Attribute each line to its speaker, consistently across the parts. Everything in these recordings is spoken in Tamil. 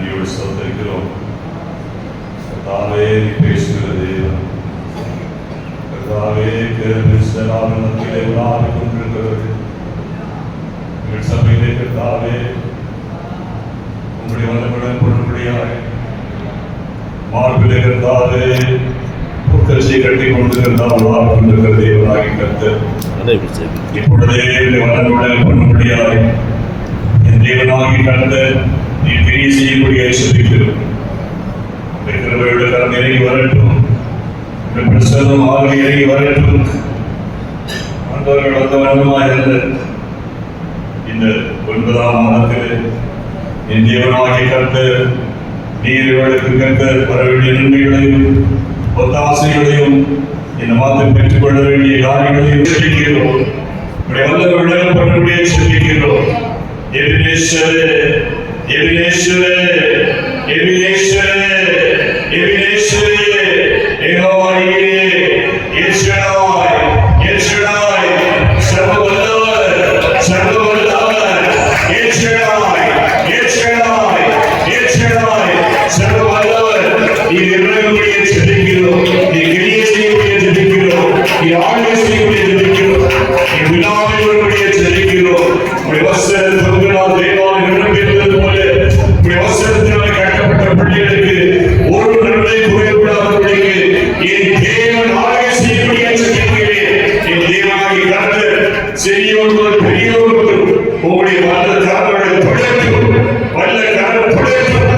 Speaker 1: நன்றியோடு ஸ்தோத்திரிக்கிறோம். கர்த்தாவே, பேசுகிற தேவன், கர்த்தாவே, கிறிஸ்தனாவின் மத்தியிலே உலாவிக் கொண்டிருக்கிறது எங்கள் சபையிலே. கர்த்தாவே, உங்களுடைய வல்லமுடன் பொருளுடையாய் மார்பிலே கர்த்தாவே புத்தரிசை கட்டி கொண்டிருக்கிறதா உலாவிக் கொண்டிருக்கிற தேவனாகி கர்த்தர், இப்பொழுதே வல்லமுடன் பொருளுடையாய் என் தேவனாகி கர்த்தர் நீ பெரிய செய்யக்கூடிய சொல்லிக்கிறோம். கிருபையோடு கரம் இறங்கி வரட்டும், பிரசன்னம் ஆகி இறங்கி வரட்டும். ஆண்டவர்கள் வந்த வண்ணமாக இருந்த இந்த 9ஆம் மாதத்தில் என் தேவனாகி கர்த்தர் நீர்களுக்கு கர்த்தர் வர வேண்டிய நன்மைகளையும் ஒத்தாசைகளையும் இந்த மாதம் பெற்றுக்கொள்ள வேண்டிய காரியங்களையும் சொல்லிக்கிறோம். வல்லவர்களுடன் பண்ணக்கூடிய சொல்லிக்கிறோம். எபினேஸ்வரே, எபினேஸ்வரே, எபினேஸ்வரே, எபினேஸ்வரே, யெகோவாயே, எல்ஷடாய், எல்ஷடாய், சர்வவல்லவர், சர்வவல்லவர், எல்ஷடாய், எல்ஷடாய், எல்ஷடாய், சர்வவல்லவர். நீ இறங்கக்கூடிய ஜெபிக்கிறோம், நீ கிரியை செய்யக்கூடிய ஜெபிக்கிறோம், நீ ஆளுகை செய்யக்கூடிய ஜெபிக்கிறோம், நீ விழாவில் வரக்கூடிய ஜெபிக்கிறோம். வசனத்தினால் தேவாலயம் நிரம்பியிருந்தது போல வசனத்தினால் கட்டப்பட்ட பிள்ளைகளுக்கு ஒரு நன்மை குறைபடாதபடிக்கு என் தேவன் ஆளுகை செய்யக்கூடிய ஜெபிக்கிறேன். என் தேவனாகி கர்த்தர் சிறியோர் முதல் பெரியோர் முதல் உங்களுடைய வல்ல கரங்களை படைக்கும், வல்ல கரம் படைக்கும்,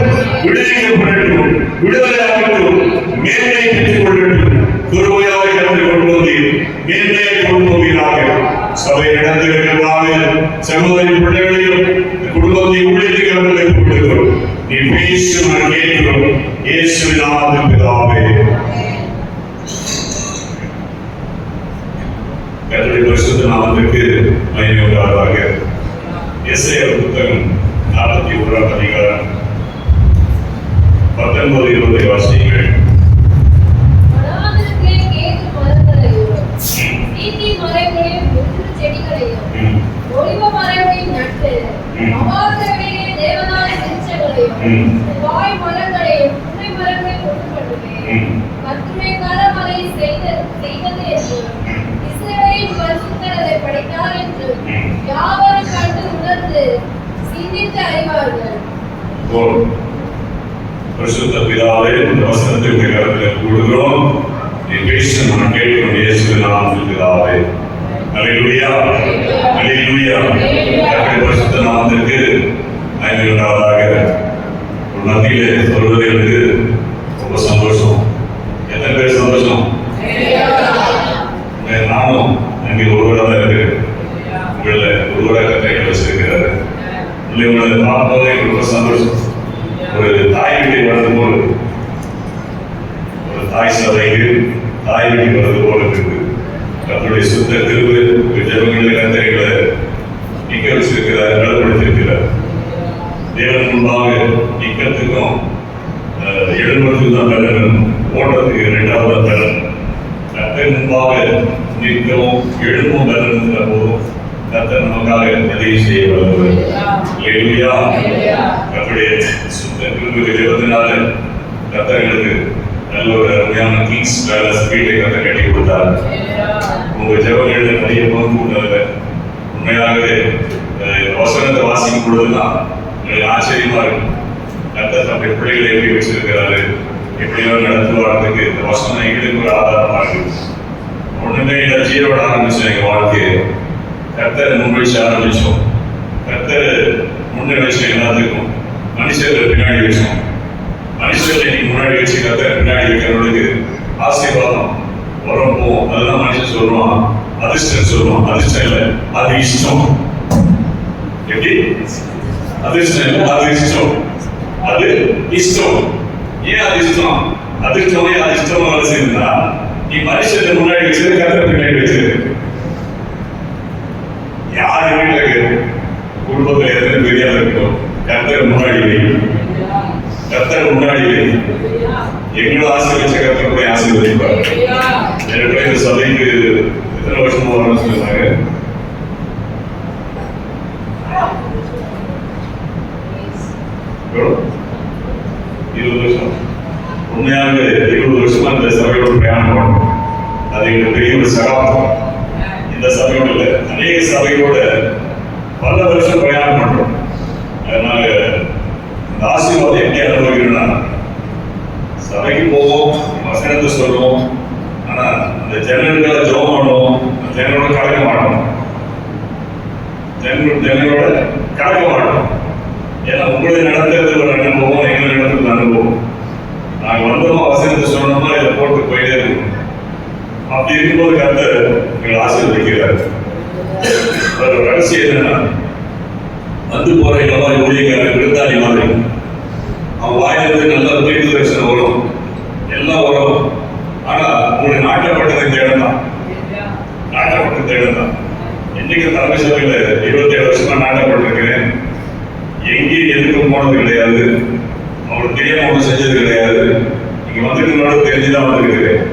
Speaker 1: விடுவிக்கப்படட்டும், விடுதலையாகட்டும், மேன்மை பெற்றுக் கொள்ளட்டும். குருவையாக கலந்து கொண்டு வந்து மேன்மையை கொண்டு போகிறாக சபை நடந்திருக்கிறதாக சகோதரி பிள்ளைகளையும் குடும்பத்தை ஊழியத்துக்கு அவர்களை கொடுக்கிறோம். நீ பேசு, நான் கேட்கிறோம். இயேசுவின் நாமத்தில் பிதாவே. கர்த்தருடைய பரிசுத்த நாமத்திற்கு மகிமை உண்டாவதாக. எஸ்ஐயா புத்தகம் 41ஆம் அதிகாரம் 19-20 வாசியுங்கள்.
Speaker 2: வாய் மரங்களையும் புன்னை மரங்களை கொண்டு பண்ணுவேன். கர்த்தருடைய கரம் அதை செய்தது என்று இஸ்ரவேலின் பரிசுத்தர் அதை படைத்தார் என்று யாவரும் கண்டு உணர்ந்து சிந்தித்து அறிவார்கள்.
Speaker 1: பரிசுத்த பிதாவே, இந்த வசனத்தை உடைய கரத்தில் கூடுகிறோம். நீ பேச நான் கேட்கிறோம். இயேசுவின் நாமத்தில் பிதாவே. அல்லேலூயா, அல்லேலூயா. கர்த்தருடைய பரிசுத்த நாமத்திற்கு மகிமை உண்டாவதாக. ஒரு மத்தியிலே சொல்வது எனக்கு ரொம்ப சந்தோஷம். எத்தனை பேர் சந்தோஷம்? நானும் அங்கே ஒருவராக தான் இருக்கு. உங்களை ஒருவராக கையில் வச்சிருக்கிறாரு. உங்களை பார்ப்பதே எனக்கு ரொம்ப சந்தோஷம். ஒரு தாய் வீட்டை வளர்ந்து போல, ஒரு தாய் சபைக்கு தாய் வீட்டுக்கு வளர்ந்து போல இருக்கு. அவருடைய சுத்த திருவு ஜபங்களில் கருத்தைகளை நிக்க வச்சிருக்கிறார், நலப்படுத்திருக்கிறார். தேவன் முன்பாக நிக்கிறதுக்கும் எழும்புறதுக்கு தான் பலன், ஓடுறதுக்கு 2வது பலன். கர்த்தர் முன்பாக நிற்கவும் எழும்பும் பலன் இருக்கிற போதும் கர்த்தர் நமக்காக எதையும் செய்ய வல்லவர். அல்லேலூயா. கர்த்தருடைய சுத்த கிருபை ஜெபத்தினால கர்த்தர்களுக்கு நல்ல ஒரு அருமையான கிங்ஸ் பேலஸ் வீட்டை கர்த்தர் கட்டி கொடுத்தார். உங்க ஜெபங்களில் நிறைய பங்கு உண்டதில்லை. உண்மையாகவே வசனத்தை வாசிக்கும் பொழுதுதான் ஆச்சரியமா இருக்கும். கர்த்தர் தன்னுடைய பிள்ளைகளை எப்படி வச்சிருக்கிறாரு, எப்படியோ நடத்துவாரத்துக்கு இந்த வசனம் எங்களுக்கு ஒரு ஆதாரமா இருக்கு. ஒண்ணுமே இல்லை, ஜீரோட ஆரம்பிச்சோம் எங்க வாழ்க்கையை. கர்த்தர் முன்வச்சு ஆரம்பிச்சோம். கர்த்தர் முன்னே வச்சு எல்லாத்துக்கும் மனுஷர்களை பின்னாடி வச்சோம். மனுஷர்களை இன்னைக்கு முன்னாடி வச்சு கர்த்தர் பின்னாடி வைக்கிறவங்களுக்கு ஆசீர்வாதம் வரும் போவோம். அதெல்லாம் மனுஷன் சொல்லுவான், அதிர்ஷ்டம் சொல்லுவான். அதிர்ஷ்டம் இல்லை, அது இஷ்டம். எப்படி? அதிர்ஷ்டம் இல்லை, அது இஷ்டம். அது இஷ்டம். ஏன் அது இஷ்டம்? அதிர்ஷ்டம் அது இஷ்டம் வேலை செய்யுதுன்னா நீ மனுஷத்தை முன்னாடி வச்சது கர்த்தர் பின்னாடி வச்சது. யாரு வீட்டுல குடும்பத்தில் எத்தனை பெரியாத இருக்கணும், கர்த்தர் முன்னாடி வை, கர்த்தர் முன்னாடி வை. எங்களோட ஆசீர்வச்ச கர்த்தர் கூட ஆசீர்வதிப்பார். எனக்கு இந்த சபைக்கு எத்தனை வருஷமா வரணும்னு சொன்னாங்க. 20 வருஷம். உண்மையாக 20 வருஷமா இந்த சபையோட பிரயாணம் பண்ணணும். அது எங்களுக்கு பெரிய ஒரு சகாப்தம். இந்த சபையோட இல்லை, அநேக சபையோட பல வருஷம் பிரயாணம் பண்றோம். அதனால இந்த ஆசீர்வாதம் எப்படி அனுபவிக்கிறோம்னா, சபைக்கு போவோம், வசனத்தை சொல்லுவோம், ஆனா அந்த ஜனங்களை ஜெபம் பண்ணுவோம், ஜனங்களோட கலக்க மாட்டோம், ஜனங்களோட கலக்க மாட்டோம். ஏன்னா உங்களை நடத்துறது ஒரு அனுபவம், எங்களை நடத்துறது அனுபவம். நாங்கள் வந்தோமா வசனத்தை சொன்னோமா இதை போட்டு போயிட்டே இருக்கோம். அப்படி இருக்கும்போது கர்த்தர் எங்களை ஆசீர்வதிக்கிறார். ஒரு ரகசியம் என்னன்னா, வந்து போற எல்லாம் ஊழியக்காரர் விருந்தாளி மாதிரி அவன் வாயிலிருந்து நல்ல தீர்க்க தரிசனம் வரும், எல்லாம் வரும். ஆனா உங்களுடைய நாட்டப்பட்டது இந்த இடம் தான், நாட்டப்பட்ட இந்த இடம் தான். இன்னைக்கு தலைமை சபையில 27 வருஷமா நாட்டப்பட்டிருக்கிறேன். எங்கேயும் எதுக்கும் போனது கிடையாது, அவங்களுக்கு தெரியாம ஒன்றும் செஞ்சது கிடையாது. இங்க வந்துட்டு தெரிஞ்சுதான் வந்திருக்கிறேன்,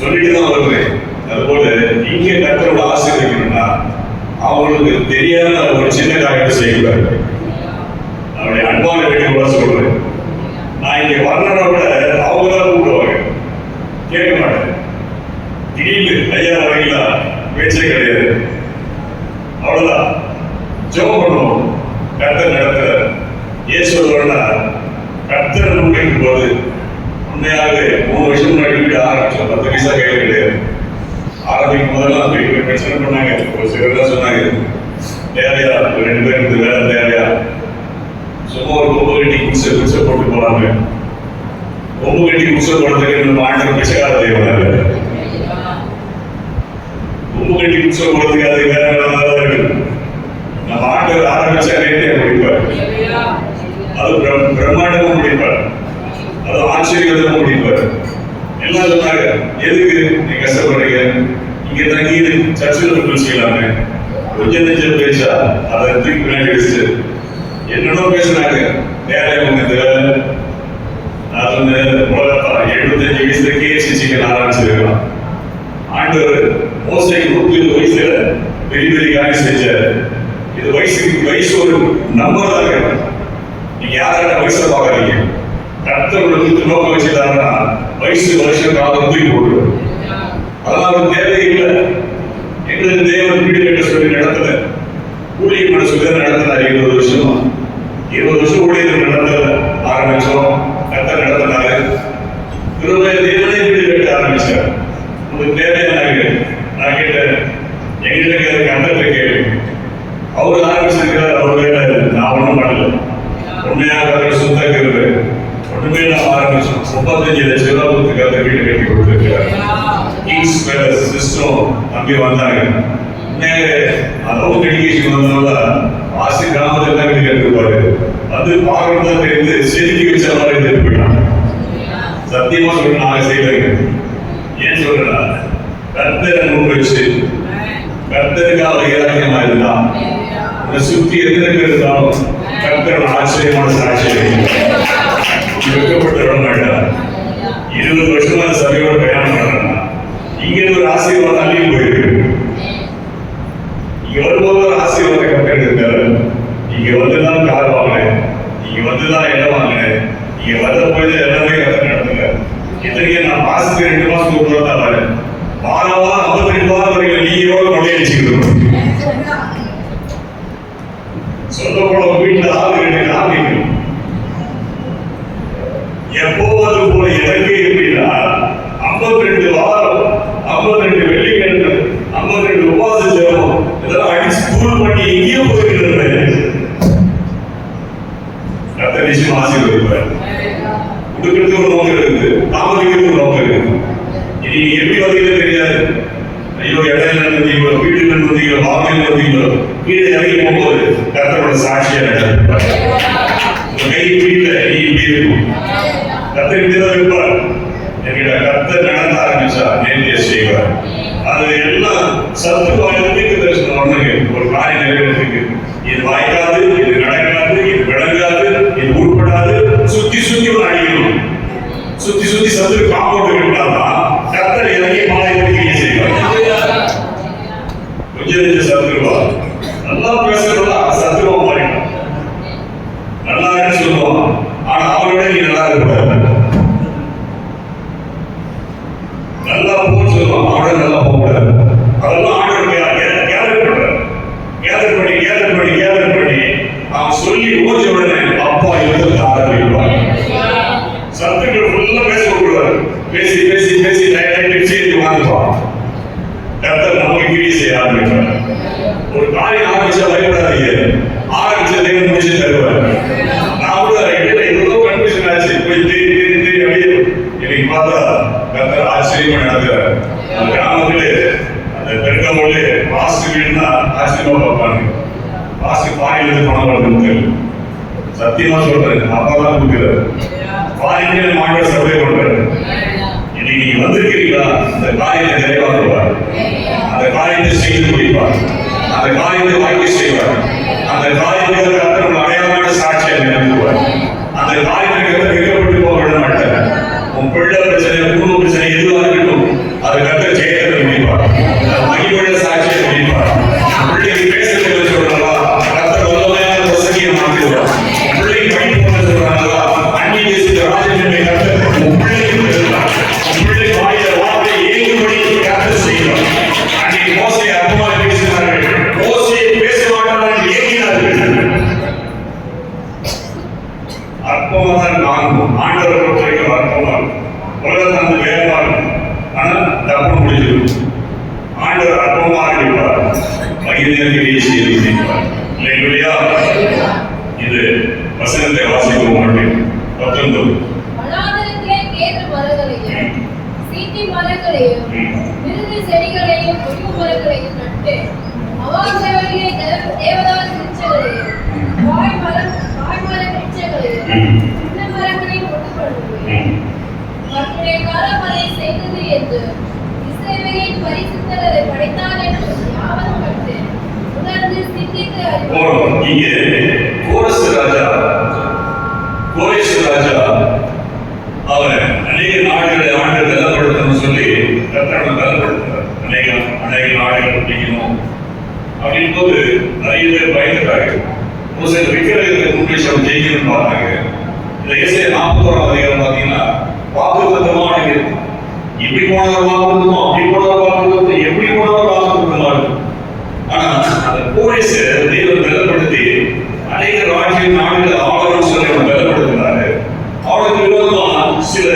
Speaker 1: சொல்லிட்டு தான் வருகிறேன். அதுபோல இங்கே கர்த்தரோட ஆசீர்வதிக்கணும்னா அவங்களுக்கு தெரியாத ஒரு சின்ன காரியத்தை செய்யக்கூடாது. அவருடைய அன்பான வேண்டுகோளை சொல்றேன். நான் இங்க வர்றதை விட அவங்க தான் கூப்பிடுவாங்க, கேட்க மாட்டேன். திடீர்னு ஐயா வரீங்களா, பேச்சே கிடையாது, அவ்வளவுதான். ஜெபம் பண்ணுவோம், கர்த்தர் நடத்துறார். ஏன் சொல்றேன்னா, கர்த்தர் முன்வைக்கும் போது உண்மையாகவே 3 வருஷம் முன்னாடி வீடு ஆரம்பிச்சோம். 10 பைசா கையில் கிடையாது. ஆரம்பிக்கும் போதெல்லாம் பெரிய பிரச்சனை பண்ணாங்க. ஒரு சிலர் தான் சொன்னாங்க, தேவையா 2 பேர் இந்த வேலை தேவையா, சும்மா ஒரு கொம்பு கட்டி குடிசை போட்டு போறாங்க. கொம்பு கட்டி குடிசை போடுறதுக்கு நம்ம ஆண்டவர் பிச்சைக்கார தேவையில்லை. கொம்பு கட்டி குடிசை போடுறதுக்கு அது வேற வேலை இருக்கு. நம்ம ஆண்டவர் ஆரம்பிச்சா ரேட்டே முடிப்பார், அது பிரம்மாண்டமா முடிப்பார், அது ஆச்சரியமா முடிப்பார். எல்லாம் சொன்னாங்க, எதுக்கு நீங்க கஷ்டப்படுறீங்க, இங்க தங்கி சர்ச்சில் போய் செய்யலாமே, கொஞ்சம் நெஞ்சம் பேச்சா அதை தூக்கி பின்னாடி வச்சுட்டு என்னென்ன பேசுனாங்க. வேலை இந்த நான் வந்து உலகத்தா 75 வயசுல கேஎஃப்சி சிக்கன் ஆரம்பிச்சிருக்கலாம். ஆண்டவர் மோசைக்கு 30 வயசுல பெரிய பெரிய காரியம் செஞ்சார். இது வயசு ஒரு நம்பர் தாங்க. நீங்க யாராட்ட வயசை பார்க்கறீங்க, கர்த்தரோட நோக்கம் வச்சுட்டாங்கன்னா வயசு வருஷம் காலம் தூக்கி போட்டு, அதெல்லாம் ஒரு தேவையில்லை. எங்களுக்கு தேவன் வீடு கட்ட சொல்லி நடத்தல, ஊழியம் பண்ண சொல்லி நடத்தினார். 20 வருஷமா 20 வருஷம் ஊழியர்கள் நடத்த ஆரம்பிச்சோம், கர்த்தர் நடத்தினாரு. தேவனே வீடு கட்ட ஆரம்பிச்சார். உங்களுக்கு தேவையான நான் கேட்டேன், எங்களுக்கு கர்த்தர் கேள்வி. அவர் ஆரம்பிச்சிருக்கிறார், அவர் வேலை நான் ஒன்றும் பண்ணல. உண்மையாக சுத்தக்கிறது ஒன்றுமே நான் ஆரம்பிச்சோம். 35 லட்சம் ரூபாய் கொடுத்துக்காக வீடு கட்டி கொடுத்துருக்கிறார். கிங்ஸ் பேலஸ் சிஸ்டம் அங்கே வந்தாங்க. அளவுக்கு எஜுகேஷன் வந்தனால ஆசி கிராமத்தில் தான் வீடு கட்டிருப்பாரு. அது பார்க்கறது தான் தெரிந்து செதுக்கி வச்ச மாதிரி தெரிந்து போயிட்டாங்க. சத்தியமா சொல்ல நாங்க செய்யலைங்க. ஏன் சொல்றா, கர்த்தரை முன் வச்சு கர்த்தருக்காக இலக்கியமா இருந்தா உன்னை சுற்றி எத்தனை பேர் இருந்தாலும் கர்த்தரோட ஆச்சரியமான சாட்சியம் வெட்கப்பட்டு விட மாட்டார். 20 வருஷமா சபையோட பிரயாணம் பண்றாங்க. இங்க ஒரு ஆசீர்வாதம் அள்ளி போயிருக்கு. இங்க வரும்போது ஒரு ஆசீர்வாதம் கர்த்தர் இருக்காரு. இங்க வந்துதான் கார் வாங்கினேன், இங்க வந்துதான் இடம் வாங்கினேன், இங்க வந்த போய் எல்லாமே கர்த்தர் நடத்துங்க. இத்தனைக்கு நான் மாசத்துக்கு 2 மாசம் கூப்பிட்டு தான் வரேன். வாரம் 52 வாரம் வரைக்கும் நீரோட கொள்ளையடிச்சுக்கணும். சொல்ல போன வீட்டுல ஆள் 2 ஆரம்பிக்கணும். எப்போது போல எனக்கு எப்படின்னா 52 வாரம் 52 வெள்ளிக்கிழமை 52 உபவாச ஜெபம் இதெல்லாம் அடிச்சு தூள் பண்ணி எங்கேயோ போயிருக்கிறது. கர்த்தர் நிச்சயமா ஆசீர்வதிப்பார். கொடுக்கிறது ஒரு நோக்கம் இருக்குது, தாமதிக்கிறது ஒரு நோக்கம் இருக்குது. இனி எப்படி வந்தீங்களோ தெரியாது. ஐயோ இடையில இருந்தீங்களோ, வீட்டுல இருந்தீங்களோ, வாகனம் இருந்தீங்களோ, கீழே இறங்கி போகும்போது கர்த்தரோட சாட்சியா நடப்பார். கை வீட்டுல நீ இப்படி இருக்கும், கர்த்தர் இப்படிதான் இருப்பார். என்கிட்ட கர்த்தர் நடத்த ஆரம்பிச்சா நேர்த்தியா செய்வார். அது எல்லாம் சத்துவாயிரம் தீர்க்க தரிசனம் ஒண்ணுங்க. ஒரு காரியம் நிறைவேறதுக்கு இது வாய்க்காது, இது நடக்காது, இது விளங்காது, இது உட்படாது, சுத்தி சுத்தி ஒரு அடிக்கணும். சுத்தி சுத்தி சத்து காம்பவுண்ட் விட்டாதான் கர்த்தர் இறங்கி மாலையை செய்வார். கொஞ்சம் சத்துருவா நல்லா பேசுறதா சத்துருவா மாறிடும். நல்லா சொல்லுவான், ஆனா அவருடைய உடனே நீ நல்லா இருக்க, நல்லா போன்னு சொல்லுவான், அவனோட நல்லா போக கூடாது. அதெல்லாம் ஆண்டவர் கேதர் பண்றார். கேதர் பண்ணி அவன் சொல்லி ஓஞ்ச உடனே அப்பா யுத்தத்தை ஆரம்பிப்பார். சத்துக்கள் ஃபுல்லா பேச விடுவார். பேசி செய்தி உணர்ந்துவான். கர்த்தர் நமக்கு கிரியை செய்ய ஆரம்பிப்பார். ஒரு காரியம் ஆரம்பிச்சா பயப்படாதீங்க, ஆரம்பிச்ச தேவன் முடிச்சு தருவார். நான் கூட எவ்வளோ கன்ஃபியூஷன் ஆச்சு, போய் தேடி அப்படியே இன்னைக்கு பார்த்தா கர்த்தர் ஆச்சரியமா நடக்கிறார். அந்த கிராமத்திலே அந்த பெருக்கமோடு வாசு வீடுனா ஆச்சரியமா பார்ப்பாங்க. வாசு பாயிலிருந்து பணம் வருது, சத்தியமா சொல்றேன், அப்பா தான் கொடுக்கிறார். பாயிலே மாண்டவர் சபை பண்றாரு. இன்னைக்கு நீங்க வந்திருக்கிறீங்களா, அந்த காரியத்தை நிறைவாக்குவார், அந்த காரியத்தை செய்து முடிப்பார், அந்த காரியத்தை வாங்கி செய்வார், அந்த காரியத்தை கர்த்தர் அடையாளமான சாட்சியை நிரப்புவார். அந்த காரியத்தை வைக்கப்பட்டு போக விட மாட்டார். உன் பிள்ளை பிரச்சனை, குடும்ப பிரச்சனை எதுவாக இருக்கட்டும், அதை கர்த்தர் ஜெயத்தை முடிப்பார், மகிழ்வுள்ள சாட்சியை முடிப்பார். பிள்ளைக்கு பேசுறது சொல்றாங்களா, கர்த்தர் வல்லமையான வசதியை மாற்றுவார். பிள்ளைக்கு படிப்பு பண்ண சொல்றாங்களா, அந்நிய தேசத்து ராஜ்யத்தை கர்த்தர் உன் பிள்ளைக்கு பெறுவார். உன் பிள்ளை வாயில வார்த்தை ஏங்கும்படி கர்த்தர் செய்வார். அன்னைக்கு மோசே அற்பமாக பேசினார்கள், மோசே பேச மாட்டார்கள், ஏங்கினார்கள். அற்பமாக தான் காணும். ஆண்டவரை பொறுத்த வரைக்கும் அற்பமாக உலகத்தை அந்த வேகமாக இருக்கும், ஆனால் தப்பு முடிஞ்சிடும். ஆண்டவர் அற்பமாக இருப்பார், மகிழ்ச்சியை செய்து முடிப்பார். இல்லையா? இது வசனத்தை வாசிக்கும் மாட்டேன். 19
Speaker 2: வனாந்தரத்திலே கேதுரு மரங்களையும் சீத்தி மரங்களையும் மிருது செடிகளையும் ஒலிவு மரங்களையும் நட்டு அவாந்தரங்களிலே தேவதாரு விருட்சங்களையும் வாய்மர விருட்சங்களையும் இந்த மரங்களையும் கொண்டு பண்ணுவேன். கர்த்தருடைய காலம் அதை செய்தது என்று இஸ்ரவேலின் பரிசுத்தர் அதை படைத்தார் என்று யாவரும் கண்டு உணர்ந்து சிந்தித்து அறிவார்கள்.
Speaker 1: இங்கே கோரேசு ராஜா அவன் அநேக நாடுகளை ஆண்டு நிலப்படுத்தணும்னு சொல்லி கர்த்தரை நிலப்படுத்துறார். அநேக நாடுகள் பிடிக்கணும் அப்படின் போது நிறைய பேர் பயந்துட்டாங்க. ஒரு சில விக்கிரகத்தை முன்னிச்சு அவன் ஜெயிக்கணும்னு பார்த்தாங்க. இந்த ஏசாயா 41 அதிகாரம் பார்த்தீங்கன்னா வாக்குத்தத்தமா அடைகிறது. இப்படி போனவர் வாக்குத்தத்தமா, அப்படி போனவர் வாக்குத்தத்தம், எப்படி போனவர் வாக்குத்தத்தமா இருக்கும். ஆனா அந்த கோரேசு தேவன் பலப்படுத்தி அநேக ராஜ்ய நாடுகள் ஆளணும் சொல்லி அவன் பலப்படுத்தினாரு. அவனுக்கு விரோதமா சில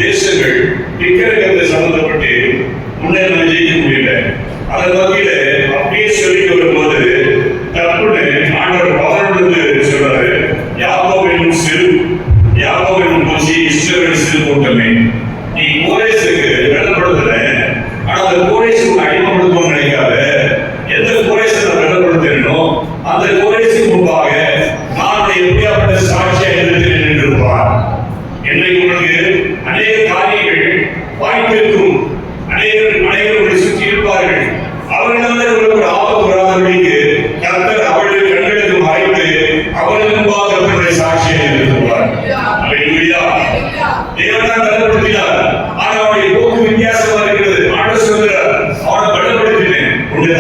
Speaker 1: தேசங்கள் விக்கிரகத்தை சம்பந்தப்பட்டு முன்னேற்றம் ஜெயிக்க முடியல. அதன் வகையில அப்படியே சொல்லிட்டு வரும்போது தப்புன்னு ஆண்டவர் 11 சொல்றாரு, யாக்கோபு என்னும் பூச்சி, இஸ்ரவேல் சிறு கூட்டமே, நீ கோரேசுக்கு பலப்படுத்துற, ஆனா அந்த கோரேசு அடிமைப்படுத்தணும்னு நினைக்காத. எந்த கோரேசை நான் பலப்படுத்தினோ அந்த கோரேசுக்கு முன்பாக நான் எப்படியாப்பட்ட சாட்சியா இருக்கிறேன் என்று இருப்பார். என்னைக்கு உங்களுக்கு அநேக காரியங்கள் வாய்ப்பிருக்கும், அநேகர்களை சுற்றி இருப்பார்கள். அவர்களால் உங்களுக்கு ஆபத்து வராதபடிக்கு கர்த்தர் அவருடைய கண்களுக்கு மறைத்து அவர்கள் முன்பாக அவருடைய சாட்சியை நிறுத்துவார். அல்லேலூயா. தேவன் தான் பலப்படுத்தினார். ஆனா அவருடைய போக்கு வித்தியாசமா இருக்கிறது. ஆண்டவர் சொல்கிறார், அவனை பலப்படுத்தினேன், உன்னை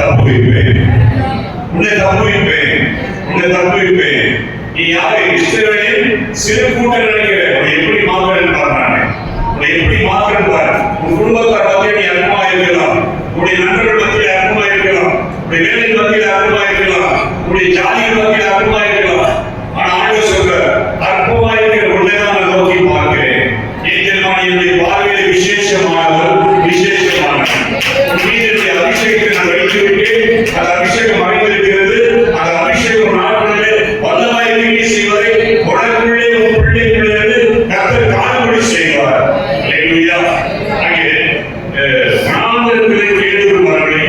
Speaker 1: தப்புவிப்பேன். நீ யாரு? இஸ்ரவேலின் சிறு கூட்டம் நினைக்கிற, உன்னை எப்படி மாற்றுறேன்னு பாரு. உன் குடும்பத்தார் மத்தியில் நீ அற்பமா இருக்கலாம், உன்னுடைய நண்பர்கள் மத்தியில் அற்பமா இருக்கலாம், உன்னுடைய வேலை மத்தியில் அற்பமா இருக்கலாம், உன்னுடைய ஜாதிகள் மத்தியில் அற்பமா இருக்கலாம். ஆனா ஆண்டவர் சொல்றார், அற்பமா இருக்கிற உன்னை தான் நான் நோக்கி பார்க்கிறேன். என்னுடைய பார்வையில விசேஷமானவர். உன் மீது அபிஷேகத்தை நான் வைத்து விட்டேன். அந்த அபிஷேகம் மறைந்திருக்கிறது. அந்த அபிஷேகம் நாட்களிலே வல்லமாய் கிரியை செய்வதை உனக்குள்ளே உன் பிள்ளைகளிலிருந்து கர்த்தர் காணும்படி செய்வார். அல்லேலூயா. அங்கே வனாந்தரத்திலே கேதுரு மரங்களை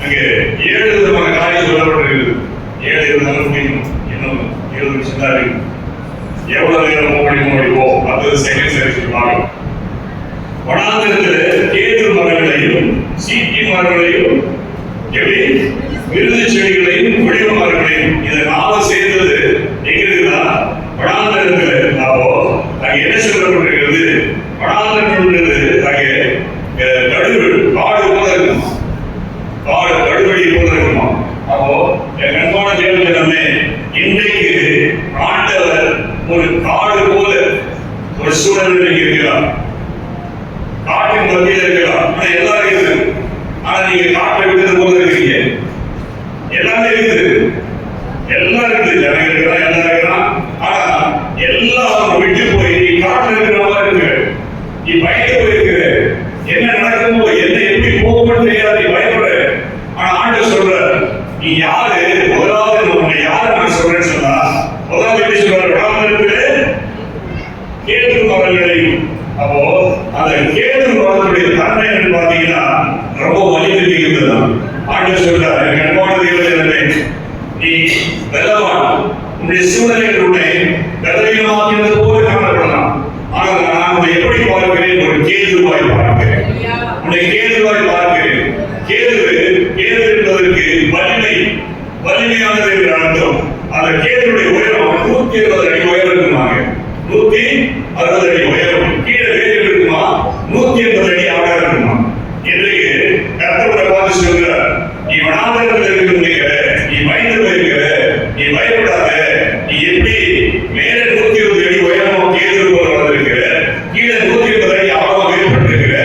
Speaker 1: அங்கே 7 விதமான காரியம் சொல்லப்பட்டிருக்கிறது. 7 விதமான இன்னும் 20 சின்னாரு எவ்வளவு நேரம் முடியுமோ 10 செகண்ட் சொல்லுவாங்க. வனாந்தரத்தில் கேதுரு மரங்களையும் சீட்டி மரங்களையும் எப்படி விருது செடிகளையும் ஒளிவு மரங்களையும் இதை 4 சேர்ந்தது எங்க இருக்குதா? வனாந்தரத்தில். அப்போ அங்கே என்ன சொல்லப்பட்டிருக்கிறது? வனாந்தரம்ன்றது அங்கே காடு போல இருக்குமா, கடுவெளி போல இருக்குமா. அப்போ என் கண்பான தேவன் ஜனமே, இன்றைக்கு ஆண்டவர் ஒரு காடு போல சூழலில் நீங்க இருக்கலாம், காட்டின் மத்தியில் இருக்கலாம், ஆனா எல்லாம் இருக்குது. ஆனா நீங்க காட்டை விட்டது போல இருக்கீங்க. எல்லாமே இருக்குது, எல்லாம் இருக்குது, ஜனங்க இருக்கிறான், எல்லாம் இருக்கிறான். ஆனா எல்லாம் விட்டு போய் நீ காட்டுல இருக்கிற மாதிரி இருக்கு. நீ பயந்து போயிருக்கிற, என்ன நடக்குமோ என்ன எப்படி போகும்னு தெரியாது, நீ பயப்படுற. ஆனா ஆண்டு சொல்ற, நீ யாரு? முதலாவது உன்னை யாரு நான் சொல்றேன்னு சொன்னா, முதலாவது எப்படி சொல்றாரு? கேது மரங்களையும். அப்போ அந்த கேது மரத்துடைய தன்மை பாத்தீங்கன்னா ரொம்ப வலிமை மிகுந்ததுதான். ஆண்டு சொல்றாரு, எனக்கு அன்பான தேவனே, நீ வெல்லவான், உன்னுடைய சூழ்நிலைகள் உன்னை வெள்ளவீனமாக்கினது போல காணப்படலாம். ஆனால் நான் உன்னை எப்படி பார்க்கிறேன்? ஒரு கேதுவாய் பார்க்கிறேன், உன்னை கேதுவாய் பார்க்கிறேன். கேது என்பதற்கு வலிமை, வலிமையானது என்று அர்த்தம். அந்த கேதுடைய உயரம் 160 அடி உயரம் இருக்குமாங்க. 160 அடி உயரம். கீழே வேறு இருக்குமா? 180 அடி ஆழம் இருக்குமா? இன்றைக்கு கர்த்தரை பார்த்து சொல்கிறார், நீ வனாந்தரத்தில் இருக்கிற, நீ பயந்து போயிருக்கிற, நீ பயப்படாத. நீ எப்படி மேலே 120 அடி உயரமா கேது போல வந்திருக்கிற, கீழே 180 அடி ஆழமாக ஏற்பட்டிருக்கிற,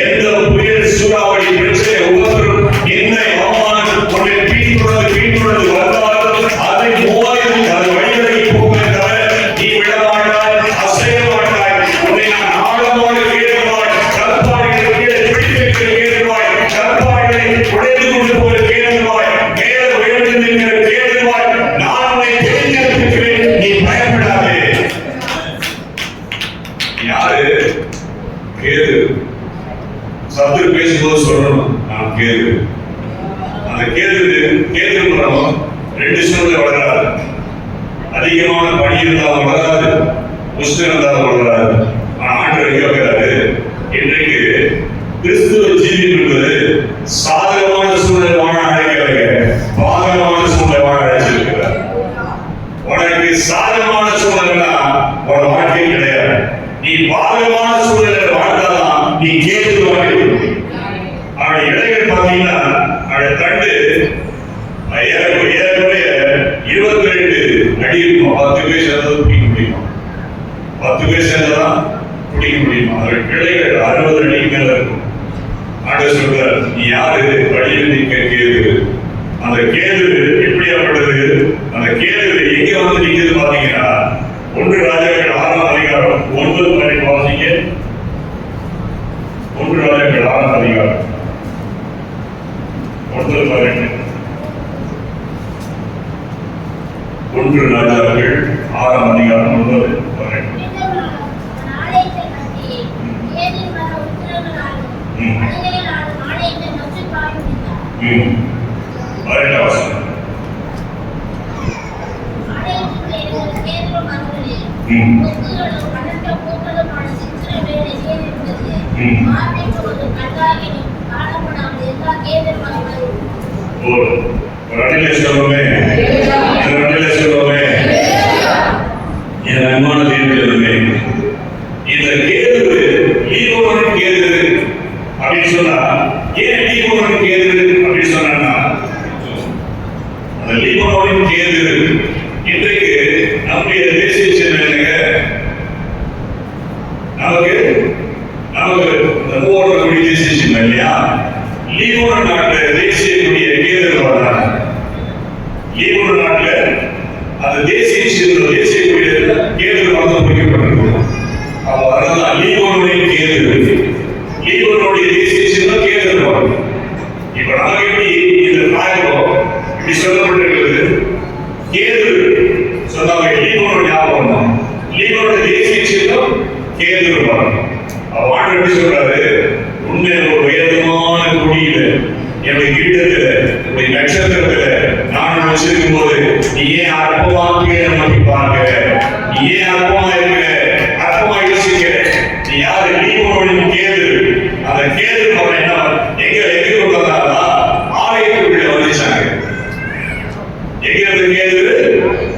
Speaker 1: எந்த புயல் சூறாவளி பிரச்சனை உபத்திரம் என்ன அவமானம் உன்னை பின்தொடர்ந்து வந்தாலும் அதை 3000 அது வழிகளை போக தவிர நீ விடமாட்டாய், அசைய மாட்டாய். உன்னை நான் ஆழமாக கேட்பாய், கற்பாய்களை கீழே பிடித்திருக்கிற கேட்பாய், கற்பாய்களை உடைந்து கொண்டு போய் கேட்பாய், மேலே உயர்ந்து நிற்கிற கேட்பாய். நான் உன்னை தெரிந்திருக்கிறேன், நீ பயப்படாதே. யாரு? கேது. சத்து பேசும்போது சொல்லணும், நான் கேது. அந்த கேது மரம் 2 சூழ்நிலை வளராது. அதிகமான பனி இருந்தாலும் வளராது, உஷ்ணம் இருந்தாலும் வளராது. ஆனா ஆண்டவர் கேட்கிறாரு, இன்றைக்கு கிறிஸ்துவ ஜீவியம் என்பது சாதகமான சூழ்நிலை வாழ அழைக்கலைங்க, பாதகமான சூழ்நிலை வாழ அழைச்சிருக்கிறார். உனக்கு சாதகமான சூழ்நிலைனா உன வாழ்க்கை கிடையாது. நீ பாதகமான சூழ்நிலை வாழ்ந்தாதான் நீ கேது வாழ்க்கை. அவருடைய இலைகள் பார்த்தீங்கன்னா அவருடைய தண்டு ஏறக்குறைய 22 அடி இருக்கும். 10 பேர் சேர்ந்தது பிடிக்க முடியுமா? 10 பேர் சேர்ந்ததான் பிடிக்க முடியுமா? அவருடைய கிளைகள் 60 அடிக்கு மேல இருக்கும். ஆண்டவர் சொல்றார், நீ யாரு? வழியில் நிற்க கேது. அந்த கேது எப்படியாப்பட்டது? அந்த கேது எங்க வந்து நிற்கிறது பாத்தீங்கன்னா 1 ராஜாக்கள் 6ஆம் அதிகாரம் 9 வரைக்கும் வாசிங்க. 1 ராஜாக்கள் 6ஆம் அதிகாரம் 9 வரைக்கும். 1 ராஜாக்கள் 6ஆம் அதிகாரம் 9 வரைக்கும். இந்த கேது லீபனோனின் கேது அப்படின்னு சொன்னா, ஏன் லீபனோனின் கேது அப்படின்னு சொன்னா, அந்த லீபனோனின் கேது இன்றைக்கு நம்முடைய தேசிய சின்னங்க நமக்கு மூவர்களுடைய தேசிய சின்னம் இல்லையா? லீபனோன் நாட்டில் தேசிய கொடிய கேது வர்றாங்க. லீபனோன் நாட்டில் அந்த தேசிய சின்னம், தேசிய கொடிய கேது வந்து பொறிக்கப்பட்டிருக்கும். அதனால லீபனோனின் கேது, லீபனோனுடைய தேசிய சின்னம் கேது இருப்பாங்க. இப்ப நமக்கு எப்படி இந்த நாயகம் இப்படி சொல்லப்பட்டிருக்கிறது? கேது சொன்னாங்க, லீபனோட ஞாபகம், லீபனோட தேசிய சின்னம் கேது இருப்பாங்க. ஆண்டு எப்படி சொல்றாரு? உண்மை ஒரு உயர்ந்தமான குடியில, என்னுடைய கிட்டத்துல, என்னுடைய நட்சத்திரத்துல நான் வச்சிருக்கும் போது நீ ஏன் அற்பமாக நம்பி பார்க்க, நீ ஏன் அற்பமா இருக்க, அற்பமா யோசிக்கிற? நீ யாரு? லீபனோனின் கேது. அந்த கேது மரம் என்ன எங்க கொண்டு வந்தாங்கன்னா ஆலயத்துக்குள்ள வந்துச்சாங்க. எங்க இருந்த கேது?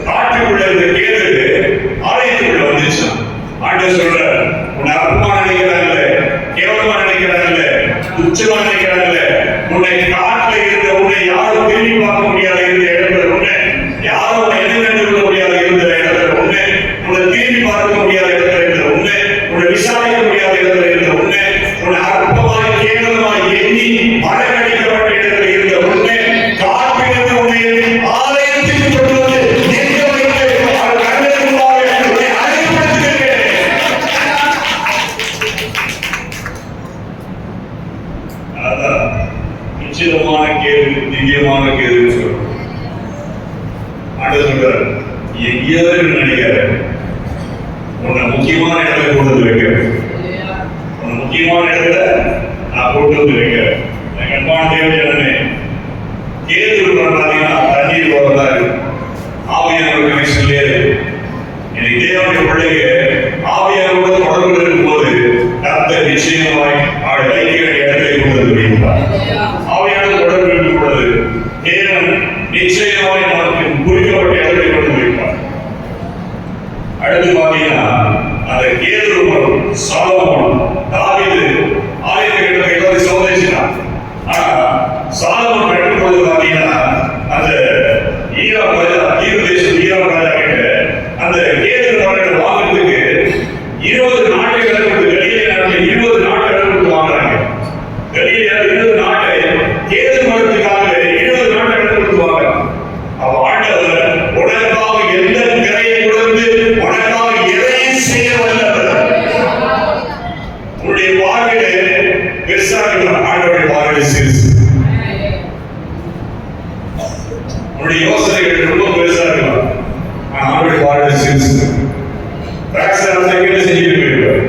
Speaker 1: காட்டுக்குள்ள இருந்த கேது ஆலயத்துக்குள்ள வந்துச்சான். ஆண்டவர் சொல்ற, உன்னை அற்பமா நினைக்கிறாங்கல்ல, கேவலமா நினைக்கிறாங்கல்ல, துச்சமா நினைக்கிறாங்கல்ல, உன்னை காட்டில் இருந்த உன்னை யாரும் திரும்பி பார்க்க முடியாத இருந்த இடத்துல, உன்னை யாரும் என்ன கண்டு கொள்ள முடியாத இருந்த இடத்துல, உன்னை திரும்பி பார்க்க முடியாத இடத்துல இருந்த உன்னை மறைக்கடிக்கப்பட்ட இடத்தில் இருந்த உடனே காப்பிலிருந்து உன்னை ஆலயத்துக்கு கொண்டு வந்து நிற்க வைத்து அவர் கண்ணுக்கு முன்பாக உன்னை அழைக்கப்படுத்திருக்கிறேன். அதான் நிச்சயமான கேள்வி, திவ்யமான கேள்வி சொல்றோம். அடுத்து சொல்றார், எங்கேயாவது நினைக்கிற உன்னை முக்கியமான இடத்துல கொண்டு வந்து வைக்கிறேன். உன்னை முக்கியமான இடத்துல நான் கொண்டு வந்து வைக்கிறேன். என் அன்பான தேவஜனமே, கேள்வி பார்த்தீங்கன்னா தண்ணீர் போறதாரு ஆவியானவர் கனெக்ஷன்லேயே எனக்கு தேவனுடைய பிள்ளைங்க ஆவியானோட தொடர்பு இருக்கும்போது கர்த்தர் நிச்சயமாய் அவளை வைக்கிற இடத்தை கொண்டு வந்து வைப்பார். ஆவியான தொடர்பு இருக்கும் பொழுது தேவன் நிச்சயமாய் நமக்கு குறிக்கப்பட்ட இடத்தை கொண்டு வைப்பார். அடுத்து பாத்தீங்கன்னா அந்த கேதுருவன் சாலமோன் தாவீது ஆலயத்தை கட்ட எல்லாத்தையும் சோதரிச்சிட்டான். ஆனா சாலமோன் கட்டும் பொழுது பாத்தீங்கன்னா அந்த ஈராக் ராஜா, ஈராக் தேசம் ஈராக் ராஜா கிட்ட அந்த கேதுரு நாட்டை வாங்குறதுக்கு 20 நாட்கள் கொடுத்து கலிலே நாட்டில் 20 நாட்கள் கொடுத்து வாங்குறாங்க. கலிலே 20 நாட்டை கேதுரு மரத்துக்காக 20 நாட்கள் கொடுத்து வாங்குறாங்க. அவ ஆண்டவர் உனக்காக எந்த கரையை கொடுத்து உனக்காக எதையும் செய்ய வல்லவர். உன்னுடைய பார்வையிலே பெருசாக ஆண்டவருடைய பார்வையிலே சிறுசு. உன்னுடைய யோசனைகள் ரொம்ப பெருசா இருக்கலாம், ஆனா ஆண்டவருடைய பார்வையிலே சிறுசு. செஞ்சுட்டு போயிருவார்.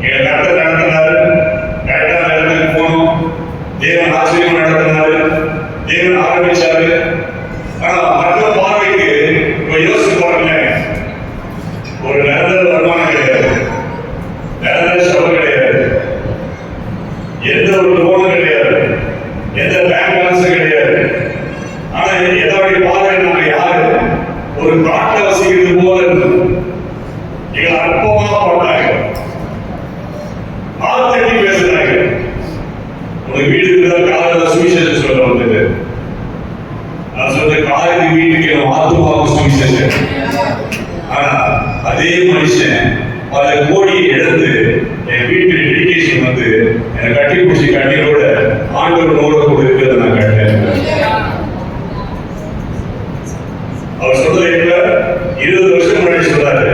Speaker 1: எங்க கரெக்டா நடத்தினாரு, கரெக்டான இடத்துக்கு போனோம், தேவன் ஆச்சரியமா நடத்தினாரு, தேவன் ஆரம்பிச்சாரு. ஆனா மற்ற பார்வைக்கு இப்ப யோசிச்சு பாருங்க, ஒரு நிரந்தர வருமானம் கிடையாது, நிரந்தர செலவு கிடையாது, எந்த ஒரு லோனும் கிடையாது, எந்த பேங்க் பேலன்ஸும் கிடையாது. ஆனா எதோடைய பார்வை நாங்க யாரு ஒரு காட்டை வசிக்கிறது போல எங்களை அற்பமாக பார்த்தாங்க, ஆத்தட்டி பேசுறாங்க. உனக்கு வீடு இருந்தா காலையில் சுவிசேஷம் சொல்ல வந்தது, நான் சொன்ன காலையில் வீட்டுக்கு ஆத்துமாவுக்கு சுவிசேஷம். ஆனா அதே மனுஷன் பல கோடியை இழந்து என் வீட்டுக்கு டெடிகேஷன் வந்து என்னை கட்டி பிடிச்சி கண்ணீரோட ஆண்டவரோட கூட இருக்கிறத நான் கட்டேன். அவர் சொல்றது இப்ப 20 வருஷம் முன்னாடி சொல்றாரு,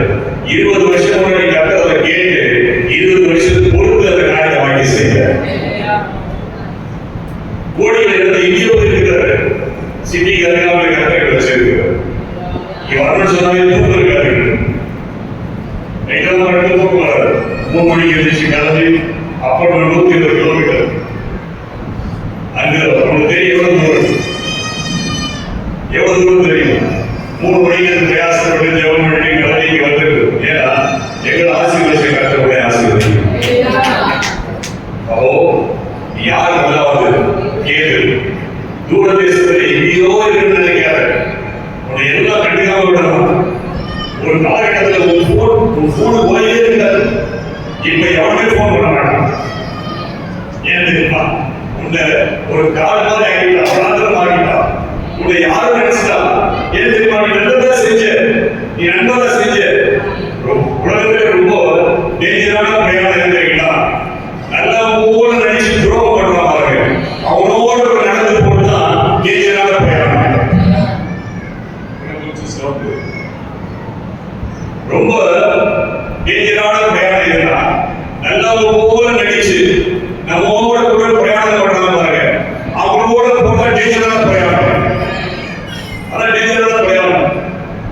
Speaker 1: 20 வருஷம் முன்னாடி கட்டதை கேட்டு 20 வருஷத்துக்கு பொறுத்து அந்த காரியத்தை வாங்கி செய்ய கோடியில் இருந்த இங்கேயோ இருக்கிறாரு, சிட்டி கருகாமல் கட்டங்கள் வச்சிருக்கிறார். இங்க வரணும்னு சொன்னாலே தூக்கம் இருக்காரு, நைட்டாக மட்டும் தூக்கம் வராது. 3 மணிக்கு எழுந்திரிச்சு கிளம்பி அப்புறம் 120 கிலோமீட்டர் அங்க உங்களுக்கு தெரியும் எவ்வளவு தூரம் தெரியும். 3 மணிக்கு பிரயாசப்பட்டு ஜெபம் பண்ணி கிளம்பி வந்துருக்கு. ஏன்னா எங்களை ஆசீர்வதிச்சு கட்டக்கூடிய ஆசீர்வதிக்கும். அப்போ யார் முதலாவது கேது தூர தேசத்தில் எங்கேயோ இருந்து நினைக்காத உன்னை எல்லாம் கண்டுக்காம விடணும். ஒரு காலகட்டத்தில் உன் போன் போயே இருக்காது, இப்ப எவனுமே போன் பண்ண மாட்டான். ஏன் தெரியுமா? உன்னை ஒரு கால் மாதிரி ஆகிட்டா, அபராதம் ஆகிட்டா, உன்னை யாரும் நினைச்சிட்டா. ஏன் தெரியுமா? நீ நல்லதா செஞ்ச, நீ நன்மதா செஞ்ச. உலகத்திலே ரொம்ப டேஞ்சரான பிரயாணம் இருக்கிறீங்களா? நல்லா போல நினைச்சு துரோகம் பண்றான் பாருங்க, அவனோட நடந்து போனா டேஞ்சரான பிரயாணம். ரொம்ப டேஞ்சரான பிரயாணம் இருந்தா நல்லா போல நடிச்சு நம்மோட கூட பிரயாணம் பண்றாங்க பாருங்க, அவனோட போனா டேஞ்சரான பிரயாணம். அதான் டேஞ்சரான பிரயாணம்.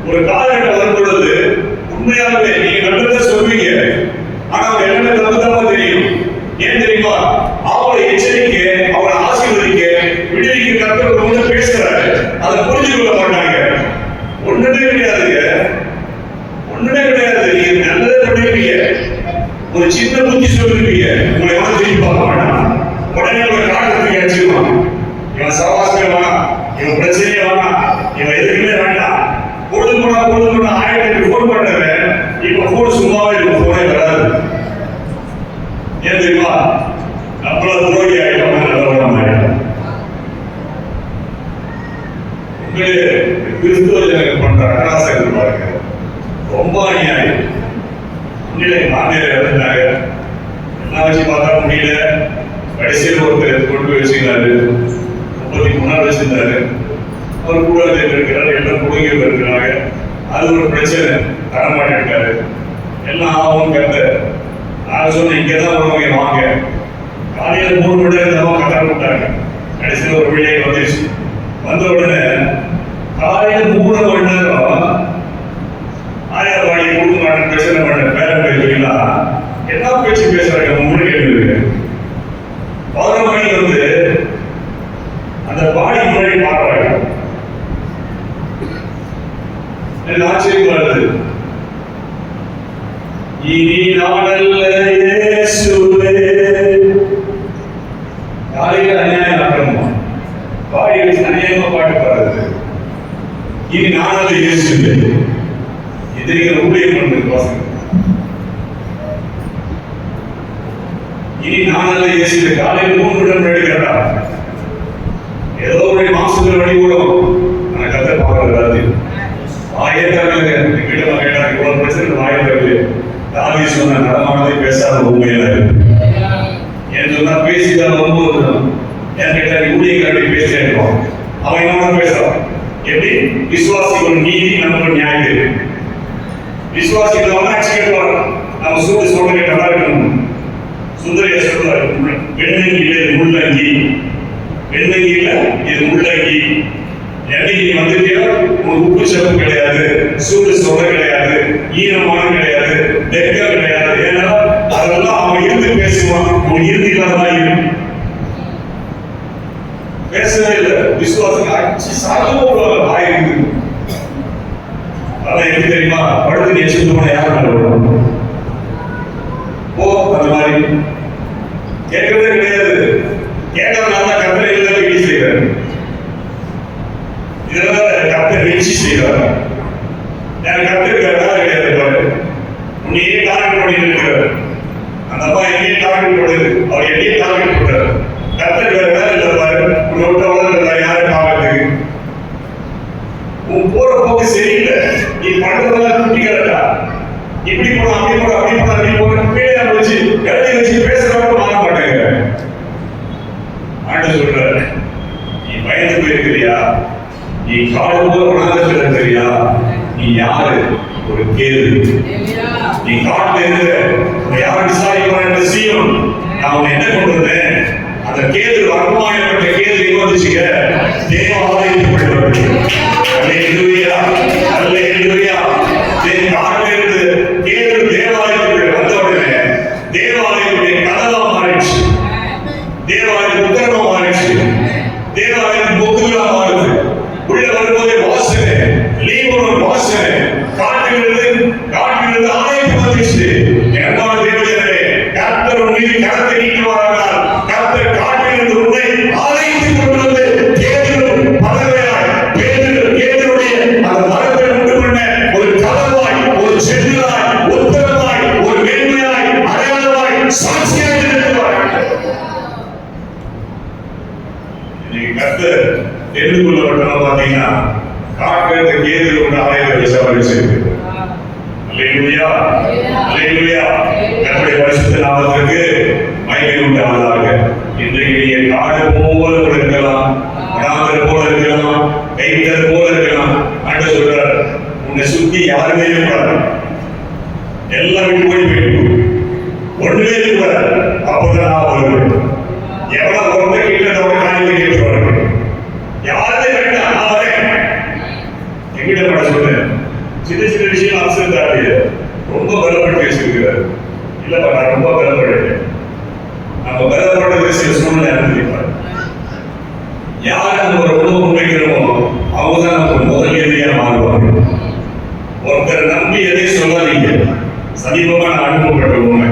Speaker 1: ஒரு காலகட்டம் வரும் பொழுது உண்மையாகவே நீங்க நல்லதை சொல்வீங்க, ஆனா அவங்க எல்லாமே தப்புதப்பா தெரியும். ஏன் தெரியுமா? அவளை எச்சரிக்க, அவளை ஆசீர்வதிக்க, விடுவிக்க கர்த்தர் ஒண்ணு பேசுறாரு, அதை புரிஞ்சு கொள்ள மாட்டாங்க. ஒண்ணுமே கிடையாதுங்க, ஒண்ணுமே கிடையாது. நீங்க நல்லதை பண்ணிருப்பீங்க, ஒரு சின்ன புத்தி சொல்லிருப்பீங்க, உங்களை எவனும் திரும்பி பார்க்க மாட்டான். உடனே உங்களை காட்டுறதுக்கு அடிச்சுக்குவான். இவன் சவாசமே வேணாம், இவன் பிரச்சனையே வேணாம், இவன் எதுக்குமே வேண்டாம். பொழுது போனா 1000 போன் பண்றவன் இப்ப போன் சும்மாவே இருக்கும், போனே வராது. ஏன் தெரியுமா? நம்மள துரோகி ஆகிட்டோம், நல்லவரம் ஆகிட்டோம். உங்களே கிறிஸ்துவ ஜனங்கள் பண்ற அட்டகாசங்கள் பாருங்க, ரொம்ப அநியாயம். உண்மையிலே மாநில இருந்தாங்க, என்ன வச்சு பார்த்தா முடியல. கடைசியில் ஒருத்தர் போய் வச்சுக்கிறாரு, 33 வச்சிருந்தாரு. அவர் கூட இருக்கிறாரு, எல்லாம் குடுங்க இருக்கிறாங்க. அது ஒரு பிரச்சனை, தரமாட்டிருக்காரு. எல்லாம் ஆகும் கத்த. நான் சொன்னேன், இங்கதான் வருவாங்க, வாங்க. காலையில 3 மணி நேரம் கத்தாட விட்டாங்க. கடைசியில் ஒரு பிள்ளையை வந்துருச்சு. வந்த உடனே காலையில 3 மணி நேரம் ஆயாவாடி கொடுக்க மாட்டேன், பிரச்சனை பண்ண பேர பேசுறீங்களா, என்ன பேச்சு பேசுறாங்க உங்களுக்கு கேட்டு. 11 மணிக்கு வந்து அந்த பாடி முன்னாடி பாடுறாங்க. ஆச்சரியம் வருது. இனி நானல்ல இயேசுவே. காலையில அநியாயம் நடக்கணுமா, பாடி வச்சு அநியாயமா பாட்டு பாடுறது. இனி நானல்ல இயேசுவே. எதிரிகள் ஊழியம் பண்ணுறது பசங்க. இனி நானல்ல இயேசுவே. காலையில் 3 மணி நேரம் கேட்டா ஏதோ ஒரு மாசத்துல வழி கூடும். ஆனா கதை பார்க்கறது ஆயிரக்கணக்கில் எங்கிட்ட கேட்டாங்க, இவ்வளவு பிரச்சனை ஆயிரக்கணக்கில். தாவீது சொன்ன நடமானதை பேசாத உண்மையில ஏன் சொன்னா பேசிதான் ரொம்ப என் கேட்டா ஊழியக்காரடி பேசிட்டேன். அவன் என்னோட பேசுறான். எப்படி விசுவாசிகள் நீதி நமக்கு நியாயம். விசுவாசிகள் கேட்டுவாங்க. நம்ம சூடு சொல்ற கேட்டா இருக்கணும். சுந்தரிய சொல்றாரு, வெண்ணங்கியில இது முள்ளங்கி, வெண்ணங்கியில இது முள்ளங்கி. என்னைக்கு நீ வந்துட்டியோ உனக்கு உப்பு சப்பு கிடையாது, சூடு சொல்ல கிடையாது, ஈரமான கிடையாது, வெக்கம் கிடையாது. ஏன்னா அதெல்லாம் அவன் இருந்து பேசுவான். உன் இறுதி இல்லாத பேசவே இல்லை. விசுவாசம் அச்சு சாதம் ஆயிருக்கு. அதான் எப்படி தெரியுமா, படுத்து நீ சுத்தம் பண்ண யாரும் போ. அந்த மாதிரி கேட்கறதே கிடையாது. கேட்கறதுனால கத்தரை இல்லை வீடு செய்வார். இதெல்லாம் கத்தை வெற்றி செய்வார். எனக்கு கத்திருக்கிற வேலை கிடையாது. பாரு, உன்னையே டார்கெட் பண்ணிட்டு இருக்கிறார். அந்த அப்பா என்னையே டார்கெட் பண்ணுது, அவர் என்னையே டார்கெட் பண்றாரு. கத்தருக்கு வேற வேலை இல்லை. பாரு, உன்னை விட்ட உலகத்தில் யாரும் பார்க்கறதுக்கு. உன் போற போக்கு சரியில்லை. நீ பண்றதெல்லாம் குட்டி கிடக்கா. இப்படி போனா அப்படி போனா அப்படி போனா அப்படி போன பேரை வச்சு எழுதி வச்சு பேசுறவங்க மாற மாட்டாங்க. ஆண்டு சொல்றாரு, நீ பயந்து போயிருக்கிறியா, நீ காடு போல உணர்ந்து இருக்கிறியா, நீ யாரு ஒரு கேள்வி. நீ காட்டுல இருந்து யாரும் விசாரிப்பான் செய்யும். நான் உன்னை என்ன கொண்டு வந்தேன், அந்த கேள்வி வர்மாயப்பட்ட கேள்வி வந்துச்சுங்க. தேவ ஆலயத்துக்கு அல்லேலூயா அல்லேலூயா. காட்டுல இருந்து கேள்வி தேவாலயத்துக்கு வந்த உடனே தேவாலயத்துடைய கதவா மாறிடுச்சு, தேவாலயம் உத்தரவா மாறிடுச்சு, தேவாலயம் பொக்குகளா மாறுது. உள்ள வரும்போதே வாசனை, லீபனோன் வாசனை, காட்டிலிருந்து ஆலயத்துக்கு வந்துச்சு. எவ்வாறு தேவஜனரே, கர்த்தர் உன் மீது கரத்தை நீட்டுவாரானால் கர்த்தர் காட்டிலிருந்து உன்னை ஆலயத்துக்கு கொண்டு வந்து கேதுரும் பலவையாய் கேதுருடைய அந்த மரத்தை உண்டு பண்ண ஒரு கதவாய், ஒரு செதிலாய், உத்தரவாய், ஒரு வெண்மையாய், அடையாளமாய், சாட்சியாய் நிறுத்துவார். இன்னைக்கு கர்த்தர் தெரிந்து கொள்ளப்பட்டவங்க பார்த்தீங்கன்னா காட்டுறது கேது கொண்டு ஆலயத்தை விசாரிச்சிருக்கு. அல்லேலூயா அல்லேலூயா. கர்த்தருடைய பரிசுத்த நாமத்திற்கு மகிமை உண்டாவதாக. இன்றைக்கு நீங்க காடு போல இருக்கலாம், அனாதர் போல இருக்கலாம், கைத்தர் போல இருக்கலாம். ஆண்டவர் சொல்றார், உன்னை சுத்தி யாருமே இருக்காது, எல்லாம் விட்டு போய் போயிடும், ஒண்ணுமே இருக்காது. அப்பதான் நான் வருவேன். எவ்வளவு ஒருத்தர் கிட்ட ஒரு காரியத்தை கேட்டுவாரு, யாருமே வேண்டாம், நான் வரேன். எங்கிட்ட பட சொல்றேன். சின்ன சின்ன விஷயம் அவசரம் தாண்டி ரொம்ப பலப்பட்டு வச்சிருக்கிறார். இல்லப்பா, நான் ரொம்ப பலப்பட்டேன். நம்ம பலப்பட்ட சில சூழ்நிலை அனுமதிப்பார். யார் நம்ம ரொம்ப முன்வைக்கிறோமோ அவங்க தான் நமக்கு முதல் எதிரியா மாறுவாங்க. ஒருத்தர் நம்பி எதை சொல்லாதீங்க. சமீபமா நான் அனுப்பப்பட்ட உண்மை,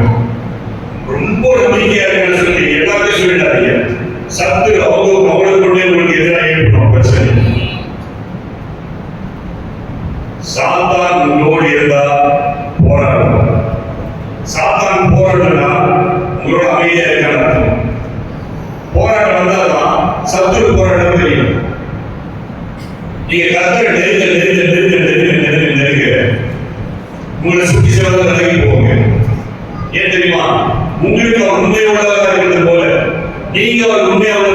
Speaker 1: ரொம்ப நம்பிக்கையா இருக்குன்னு சொல்லி எல்லாத்தையும் சொல்லிட்டாதீங்க. சத்து அவங்களுக்குள்ளே உங்களுக்கு எதிராக ஏற்படும் பிரச்சனை. சாத்தான் உங்களோடு இருந்தா போராடும். சாத்தான் போராடுனா உங்களோட அமைதியா இருக்க. போராட்டம் வந்தாதான் சத்துரு போராட்டம் தெரியும். நீங்க கர்த்தரை நெருங்க உங்களை சுற்றி செல்வதை விலகி போங்க. ஏன் தெரியுமா, உங்களுக்கு அவர் உண்மையுள்ளதாக இருக்கிறது போல நீங்க அவர் உண்மையாக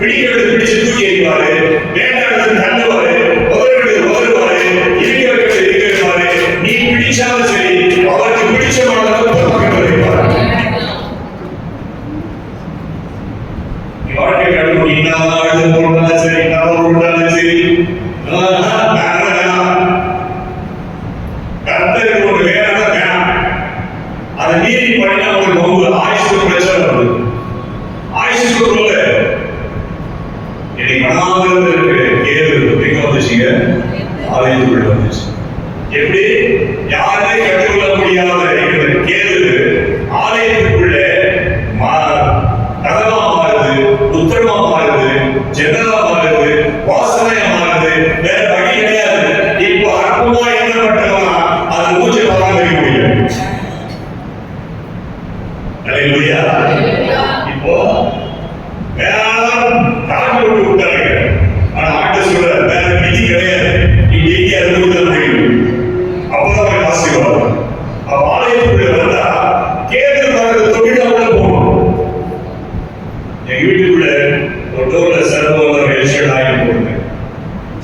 Speaker 1: பிடிக்கிறது பிடிச்சு தூக்கி எறிவாரு, வேண்டாடுறது தள்ளுவாரு, உதறுவாரு, இருக்க வைக்கிறது இருக்க வைப்பாரு. நீ பிடிச்சாலும் சரி, அவருக்கு பிடிச்ச மாதிரி வைப்பாரு. நீ வாழ்க்கை கடவுள் இன்னாலும் போனாலும் சரி, இன்னாலும் போனாலும் சரி, கர்த்தருக்கு ஒரு வேலை வேணாம். அதை மீறி பண்ணினா உங்களுக்கு ஆயுசு பிரச்சனை வருது. ஆயுசுக்கு போல இன்னைக்கு மனாவது கேது எங்க வந்துச்சுங்க? ஆலயத்துக்குள்ள வந்துச்சு. எப்படி யாருமே கற்றுக்கொள்ள முடியாத கேது ஆலயத்துக்குள்ள கதவா மாறுது, உத்தரமா மாறுது, ஜன்னலா மாறுது, வாசனையா மாறுது. வேற வழி கிடையாது. இப்போ அற்புதமா என்ன பண்றோம்னா அது மூச்சு பராமரிக்க முடியும். அல்லேலூயா. இப்போ வேளாண் காட்டு விட்டு விட்டாங்க. ஆனா ஆட்ட சொல்ற வேற விதி கிடையாது. நீ டெய்லி அதை கொடுக்க முடியும். அப்பதான் ஆசீர்வாதம். அப்ப ஆலயத்துக்குள்ள வந்தா கேது வரது தொழிலா உள்ள போகணும். எங்க வீட்டுக்குள்ள ஒரு டோர்ல சர்வ எலிஷன் ஆகி போடுங்க.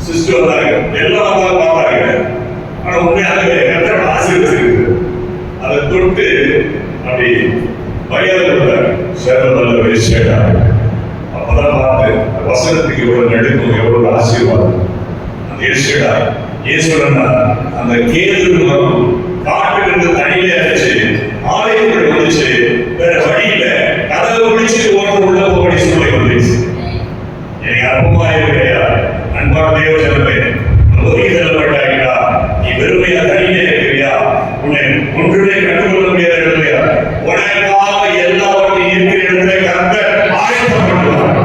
Speaker 1: சிஸ்டர் வந்தாங்க, எல்லாம் தான் பார்த்தாங்க. ஆனா உண்மையாகவே கத்தரோட ஆசீர்வதிச்சிருக்கு. அதை தொட்டு அப்படி மரியாதை கொடுத்தாங்க. சர்வ எலிஷன் அப்பதான் பார்த்து வசனத்துக்கு எவ்வளவு நடுக்கும், எவ்வளவு ஆசீர்வாதம். அந்த எலிஷடா ஏன் சொல்றேன்னா, அந்த கேது மரம் காட்டிலிருந்து தனியிலே அடிச்சு ஆலயத்துக்குள்ள வந்துச்சு. வேற வழியில கதவை பிடிச்சிட்டு ஓட்ட உள்ள போகடி சூழ்நிலை வந்துச்சு. எனக்கு அற்பமா இருக்கிறையா அன்பான தேவ ஜனமே, ஒதுக்கி தள்ளப்பட்டாங்களா? நீ வெறுமையா தனியிலே இருக்கிறியா? உன்னை ஒன்றுமே கற்றுக்கொள்ள முடியாத இடத்துலையா? உனக்காக எல்லாவற்றையும் இருக்கிற இடத்துல கர்த்தர் ஆயத்தப்பட்டுள்ளார்.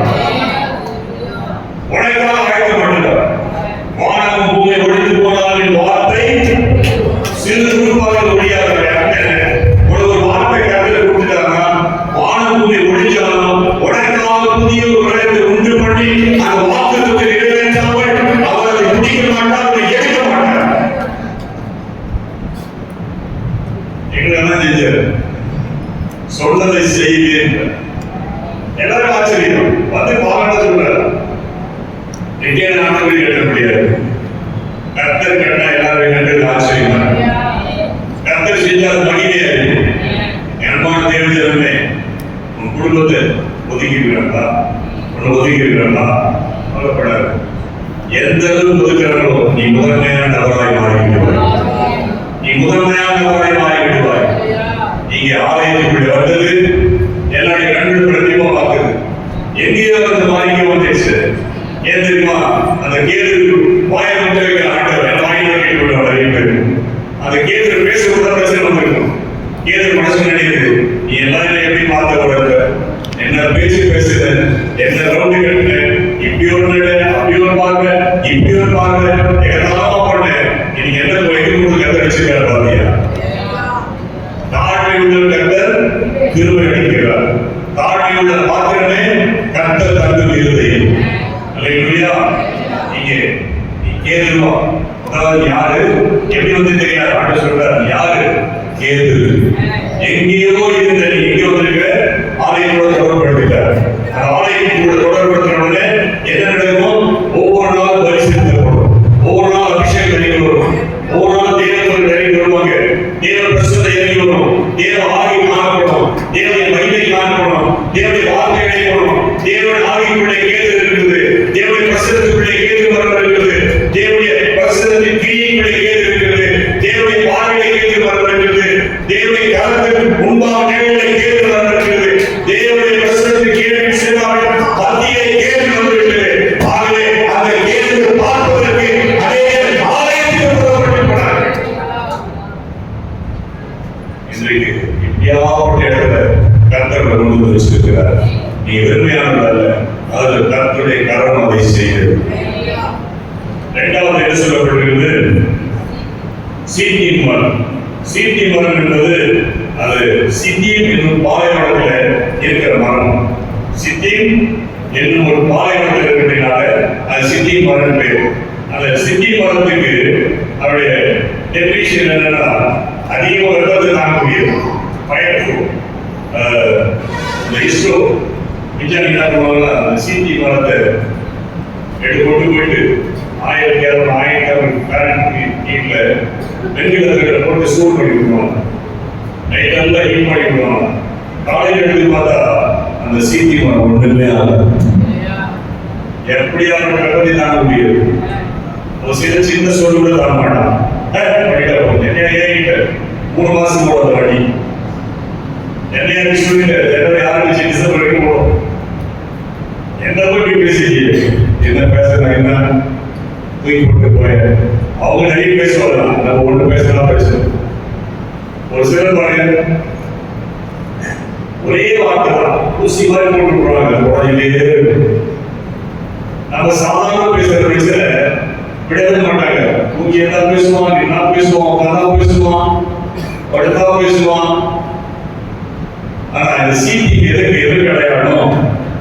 Speaker 1: உனக்காக ஆயத்தப்பட்டுள்ளார். வானம் பூமி ஒழிந்து போனாலும் வார்த்தை சிறு குறுப்பாக ஒழியாது. ஒரு வார்த்தை கருத்தில் கொடுத்துட்டாங்கன்னா வானம் பூமி ஒழிஞ்சாலும் உனக்காக புதிய ஒரு உலகத்தை உண்டு பண்ணி அந்த வாக்குறுதியை நிறைவேற்றாமல் அவர் அதை முடிக்க மாட்டார், அதை எடுக்க மாட்டார். எங்களெல்லாம் செஞ்சார், சொன்னதை செய்வேன். எல்லாரும் ஆச்சரியம் வந்து பாராட்ட சொல்றாரு. எங்கே நாட்டுக்கு எழுத முடியாது. கர்த்தர் கண்ணா எல்லாரும் கண்டது ஆச்சரியமா. கர்த்தர் செஞ்சால் மகிமையா இருக்கும். அன்பான தேவ ஜனமே, உன் குடும்பத்தை ஒதுக்கி இருக்கிறா, உன்னை ஒதுக்கி இருக்கிறா, கவலைப்படாது. எந்த அளவுக்கு ஒதுக்கிறார்களோ நீ முதன்மையான நபராய் மாறிவிடுவாய். நீ முதன்மையான நபராய் மாறிவிடுவாய். நீங்க ஆலயத்துக்குள்ள வந்தது எல்லாருடைய கண்கள் பிரதிபா பார்க்குது. எங்கேயோ வந்து மாறிக்க வந்துச்சு. ஏன் தெரியுமா? அந்த கேது வாயை மட்டும் வைக்கிற ஆண்டவர் வாயில கேட்டு அந்த கேது பேசுறத பிரச்சனை வந்துருக்கும். கேது மனசு நினைக்குது, நீ எல்லாரும் எப்படி பார்த்த உடனே என்ன பேச்சு பேசுத, என்ன ரவுண்டு கட்டு, இப்படி ஒரு நடு, அப்படி ஒரு பார்க்க, இப்படி ஒரு பார்க்க, எங்கெல்லாமா பண்ண. இன்னைக்கு எந்த வைக்கும் கத்த வச்சிருக்காரு பாத்தியா? தாழ்மை உள்ள கத்தர் கிருபை அளிக்கிறார். தாழ்மை உள்ள பாத்திரமே கத்தர் தங்கும் இருதயம். அல்லேலூயா. நீங்க கேதுவா அதாவது யாரு எப்படி வந்து தெரியாது. ஆண்டு சொல்றாரு யாரு? கேது. எங்கேயோ இருந்த நீ எங்கே வந்திருக்க? ஆலயத்தோட தொடர்படுத்திட்டார். அந்த ஆலயத்தோட தொடர்படுத்தினோடனே என்ன நடக்கும்? ஒவ்வொரு நாள் பரிசுத்தப்படும், ஒவ்வொரு நாள் அபிஷேகம் இறங்கி வரும், ஒவ்வொரு நாள் தேவர்கள் இறங்கி வருவாங்க. தேவ பிரசன்னம் இறங்கி வரும், தேவ ஆவி காணப்படும், தேவனுடைய மகிமை காணப்படும், தேவனுடைய வார்த்தை இடைப்படும். தேவனுடைய ஆவிக்குள்ளே கேது இருக்குது, தேவனுடைய பிரசன்னத்துக்குள்ளே கேது மரம் இருக்குது, தேவனுடைய பிரசன்னத்தின் கிரியைக்குள்ளே கேது இருக்குது, தேவனுடைய பார்வையிலே கேது மரம் இருக்குது, தேவனுடைய கரத்துக்கு முன்பாக கேது மரம் இருக்குது, தேவனுடைய பிரசன்னத்தின் கீழே செல்வார்கள் மத்தியிலே கேது மரம் இருக்குது. ஆகவே அந்த கேது பார்ப்பதற்கு அநேகர் ஆலயத்துக்கு புறப்பட்டிருக்கிறார்கள். இன்றைக்கு இப்படியாவது இடத்துல கர்த்தர் கொண்டு வச்சிருக்கிறார். நீ வெறுமையானது அல்ல, அதில் கர்த்தருடைய கரம் அதை செய்கிறது. இரண்டாவது என்ன சொல்லப்பட்டிருக்கிறது? சீத்திம் மரம். சீத்திம் மரம் என்பது அது சித்தீம் என்னும் பாலைவனத்தில் இருக்கிற மரம். சித்தீம் என்னும் ஒரு பாலைவனத்தில் இருக்கிறதுனால அது சித்தீம் மரம் பேர். அந்த சித்தீம் மரத்துக்கு அவருடைய டெபினிஷன் என்னன்னா, அதிகமாக வெப்பத்தை தாங்கக்கூடியது, பயன்படும். இஸ்ரோ விஞ்ஞானி என்ன பண்ணுவாங்கன்னா, சீத்தி மரத்தை கொண்டு போயிட்டு 1200 கரண்ட் வீட்டுல வெண்கலத்தில் போட்டு சூடு பண்ணி விடுவாங்க. நைட் எல்லாம் ஹீட் பண்ணி விடுவாங்க. காலையில் எடுத்து பார்த்தா அந்த சீத்தி மரம் ஒன்றுமே ஆகாது. எப்படியான கற்பனை தாங்க முடியாது. ஒரு சின்ன சொல்லு கூட தர மாட்டான். என்னைய 3 மாசம் போடுறது வழி என்னையா சொல்லுங்க ஆரம்பிச்சு டிசம்பர் வரைக்கும் போடும். என்ன போய் பேசி என்ன பேசுறேன் என்ன தூக்கி போட்டு போய அவங்க நிறைய பேசுவாங்க. நம்ம ஒண்ணு பேசலாம் பேசுறோம். ஒரு சிலர் பாருங்க ஒரே வார்த்தை தான் ஊசி மாதிரி போட்டு போடுவாங்க. உடனே நம்ம சாதாரண பேசுற பேசுற விடவே மாட்டாங்க. தூக்கி என்ன பேசுவான், என்ன பேசுவான், கதா பேசுவான், படுத்தா பேசுவான். ஆனா இந்த சீத்தி எதுக்கு அடையாளம்?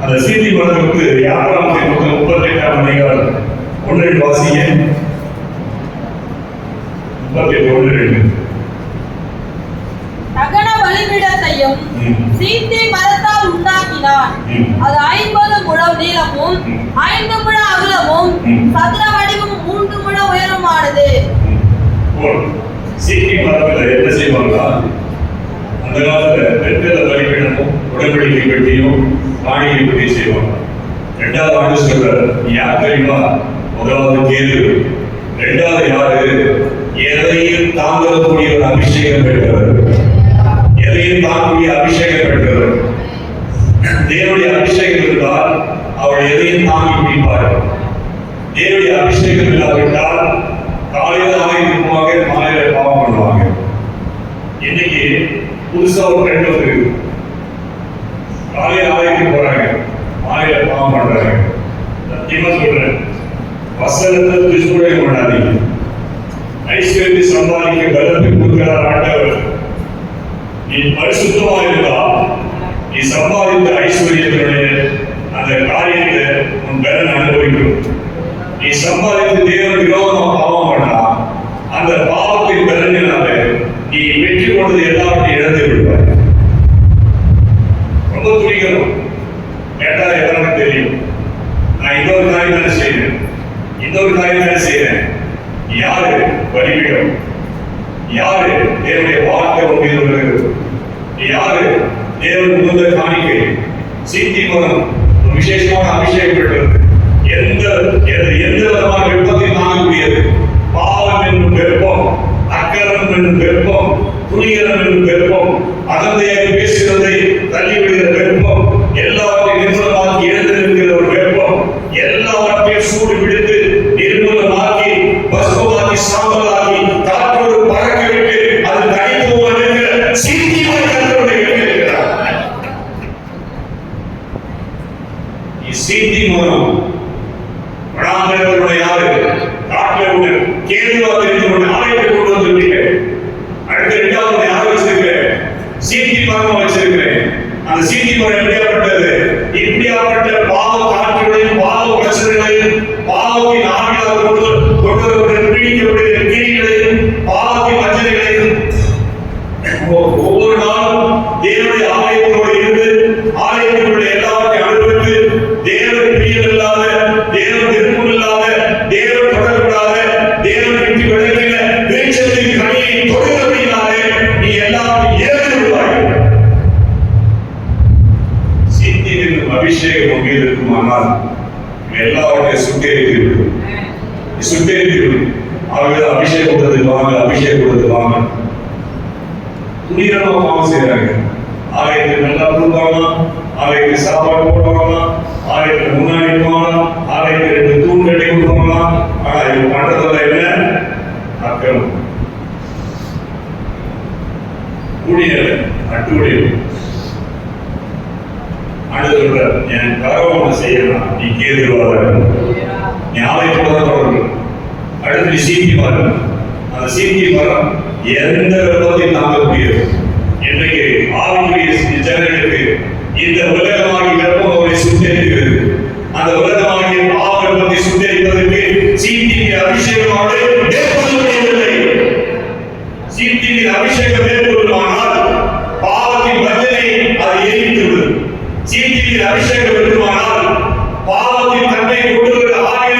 Speaker 1: அந்த சீத்தி மரத்துக்கு யாராம் 38ஆம் அதிகாரம் 1-2 வாசிங்க. 38:1-2
Speaker 3: தகன பலிபீடத்தையும் சீத்தி மரத்தால் உண்டாக்கினார். அது 50 முழம் நீளமும் 5 முழம் அகலமும் சதுர வடிவம் 3 முழம் உயரமானது.
Speaker 1: சீத்தி மரத்துல என்ன செய்வாங்களா? அந்த காலத்துல வெண்கல பலிபீடமும் உடன்படிக்கை பெட்டியும் காணிக்கை பெட்டி செய்வாங்க. 2வது ஆண்டு சொல்றாரு, யார் தெரியுமா? முதலாவது கேது, 2வது யாரு? எதையும் தாங்கக்கூடிய ஒரு அபிஷேகம் பெற்றவர். எதையும் தாங்கக்கூடிய அபிஷேகம் பெற்றவர். தேவனுடைய அபிஷேகம் இருந்தால் அவர் எதையும் தாங்கி பிடிப்பார். தேவனுடைய அபிஷேகம் இல்லாவிட்டால் காலையில ஆலயத்துக்கு போவாங்க, மாலையில பாவம் பண்ணுவாங்க. இன்னைக்கு புதுசா ஒரு ட்ரெண்ட் வந்து காலையில ஆலயத்துக்கு போறாங்க, மாலையில பாவம் பண்றாங்க. சத்தியமா சொல்றேன், வசனத்தை துஷ்குறை பண்ணாதீங்க. ஐஸ்வர்யத்தை சம்பாதிக்க பலத்தை கொடுக்கிறார் ஆண்டவர். நீ பரிசுத்தமா இருந்தா நீ சம்பாதித்த ஐஸ்வர்யத்தினுடைய அந்த காரியத்தை உன் பலன் அனுபவிக்கும். நீ சம்பாதித்து தேவன் விரோதமா பாவம் பண்ணா அந்த பாவத்தின் பலனினால நீ வெற்றி கொண்டது எல்லாவற்றையும் இழந்து விடுவாய். ரொம்ப துணிகரம். கேட்டா எல்லாருக்கும் தெரியும். நான் இன்னொரு காரியம் தானே செய்யறேன், இன்னொரு காரியம் தானே செய்யறேன். யாரு பலிபீடம்? யாரு தேவனுடைய வார்த்தை மீது வருகிறது? யாரு தேவன் முழுந்த காணிக்கை? சீத்தி மரம் விசேஷமான அபிஷேகம் பெற்றது. எந்த விதமான வெப்பத்தையும் தாங்கக்கூடியது. பாவம் என்னும் வெப்பம், அக்கரம் என்னும் வெப்பம், துணிகரம் என்னும் வெப்பம், அகந்தையாக பேசுகிறதை தள்ளிவிடுகிற வெப்பம், எல்லாவற்றையும் நிர்மலமாக்கி எழுந்திருக்கிற ஒரு வெப்பம், எல்லாவற்றையும் சூடு பிடித்து நிர்மலமாக்கி பசுமாக்கி சாம்பலாக்கி காற்றோடு பறக்க விட்டு அது தனித்துவம் இருக்கிற சீத்தியமான கர்த்தருடைய இருக்கிறார். சீத்தி மரம் வடாந்திரத்தினுடைய யாரு? காட்டில் உள்ள கேதுவா தெரிந்து கொண்டு ஆலயத்தை கொண்டு வந்திருக்கீங்க. அடுத்த 2வது யாரை வச்சிருக்கிறேன்? சீத்தி மரம் வச்சிருக்கிறேன். அந்த சீத்தி மரம் எப்படியாப்பட்டது? இப்படியாப்பட்ட பாவ காற்றுகளையும் பாவ பிரச்சனைகளையும் பாவத்தின் ஆவியால் கொண்டு பீடிக்கப்படுகிற கிரிகளையும் பாவத்தின் வஞ்சனைகளையும் ஒவ்வொரு நாளும் தேவனுடைய ஆலயத்தோடு இருந்து ஆலயத்தினுடைய எல்லாவற்றையும் அனுபவித்து தேவன் பிரியமில்லாத, தேவன் விருப்பமில்லாத, தேவன் தொடரக்கூடாத, தேவன் விட்டு விலகின வெளிச்சத்தின் கனியை தொடுகிறபடினாலே நீ எல்லாத்தையும் இழந்து விடுவாய். சீத்தியின் அபிஷேகம் மீது இருக்குமானால் எல்லாவற்றையும் சுட்டெரித்துவிடும். சுட்டெரித்துவிடும். ஆகவே அபிஷேகம் கொடுத்து வாங்க, அபிஷேகம் கொடுத்து வாங்க. துணிகரமா பாவம் செய்யறாங்க. ஆலயத்தில் நல்லா கொடுப்பாங்க, ஆலயத்தில் சாப்பாடு போடுவாங்க, ஆலயத்தில் முன்னாடி இருப்பாங்க, ஆலயத்தில் 2 தூண் கட்டி கொடுப்பாங்க. ஆனா இது பண்றதுல என்ன? அக்கிரமம், ஊழியர் அட்டுடையது. அடுத்து சொல்ற, என் கரவம் செய்யலாம், நீ கேதுவாத, நீ ஆலயத்தோட தொடர்பு. அடுத்து நீ சீத்தி மரம். அந்த சீத்தி மரம் எந்த வெப்பத்தையும் தாங்கக்கூடியது. இன்றைக்கு ஆவிக்குரிய ஜனங்களுக்கு இந்த உலகமாகிய வெப்பம் அவரை சுட்டெரிக்கிறது. அந்த உலகமாகிய பாவ வெப்பத்தை சுட்டெரிப்பதற்கு சீத்தியின் அபிஷேகமானது மேற்கொள்ளவில்லை. சீத்தியின் அபிஷேகம் மேற்கொள்ளுமானால் பாவத்தின் வஞ்சனை அதை எரித்துவிடும். சீத்தியின் அபிஷேகம் இருக்குமானால் பாவத்தின் தன்மை கொண்டு வருகிற ஆவியை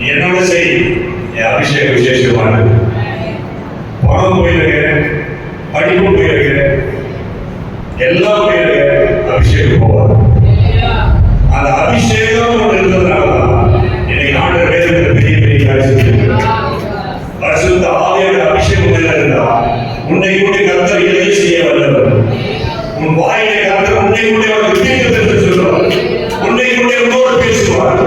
Speaker 1: நீ என்னோட செய், என் அபிஷேகம் விசேஷமானது. பணம் போயிருக்கேன், படிப்பு போயிருக்கேன், எல்லாம் போயிருக்கேன், அபிஷேகம் போவார். அந்த அபிஷேகம் ஒன்று இருந்ததுனாலதான் இன்னைக்கு ஆண்டவர் வேதத்துல பெரிய பெரிய காட்சி பரிசுத்த ஆவியோட அபிஷேகம் மேல இருந்தா உன்னை கூட கர்த்தர் இதை செய்ய வல்லவர். உன் வாயிலை கர்த்தர் உன்னை கூட அவருக்கு தீர்க்கதரிசனம் சொல்லுவார். உன்னை கூட உன்னோடு பேசுவார்.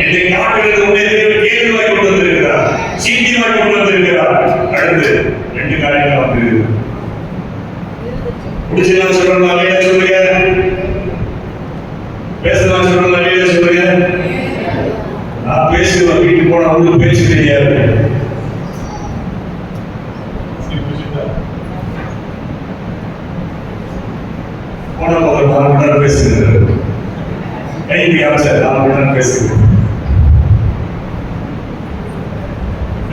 Speaker 1: இன்னைக்கு ஆண்டவர் உன்னை கேள்வியாய் கொண்டு வந்திருக்கிறார், சீட்டியமாய் கொண்டு வந்திருக்கிறார். அடுத்து 2 காரியங்கள் வந்து முடிச்சலாம் சொல்றோம். என்ன சொல்றீங்க? பேசலாம் சொல்றோம். என்ன சொல்றீங்க? நான் பேசுவேன், வீட்டுக்கு போனா உங்களுக்கு பேச தெரியாது. போன போது நான் உடனே பேசுகிறேன். கைக்கு அமைச்சர் நான் உடனே பேசுகிறேன்.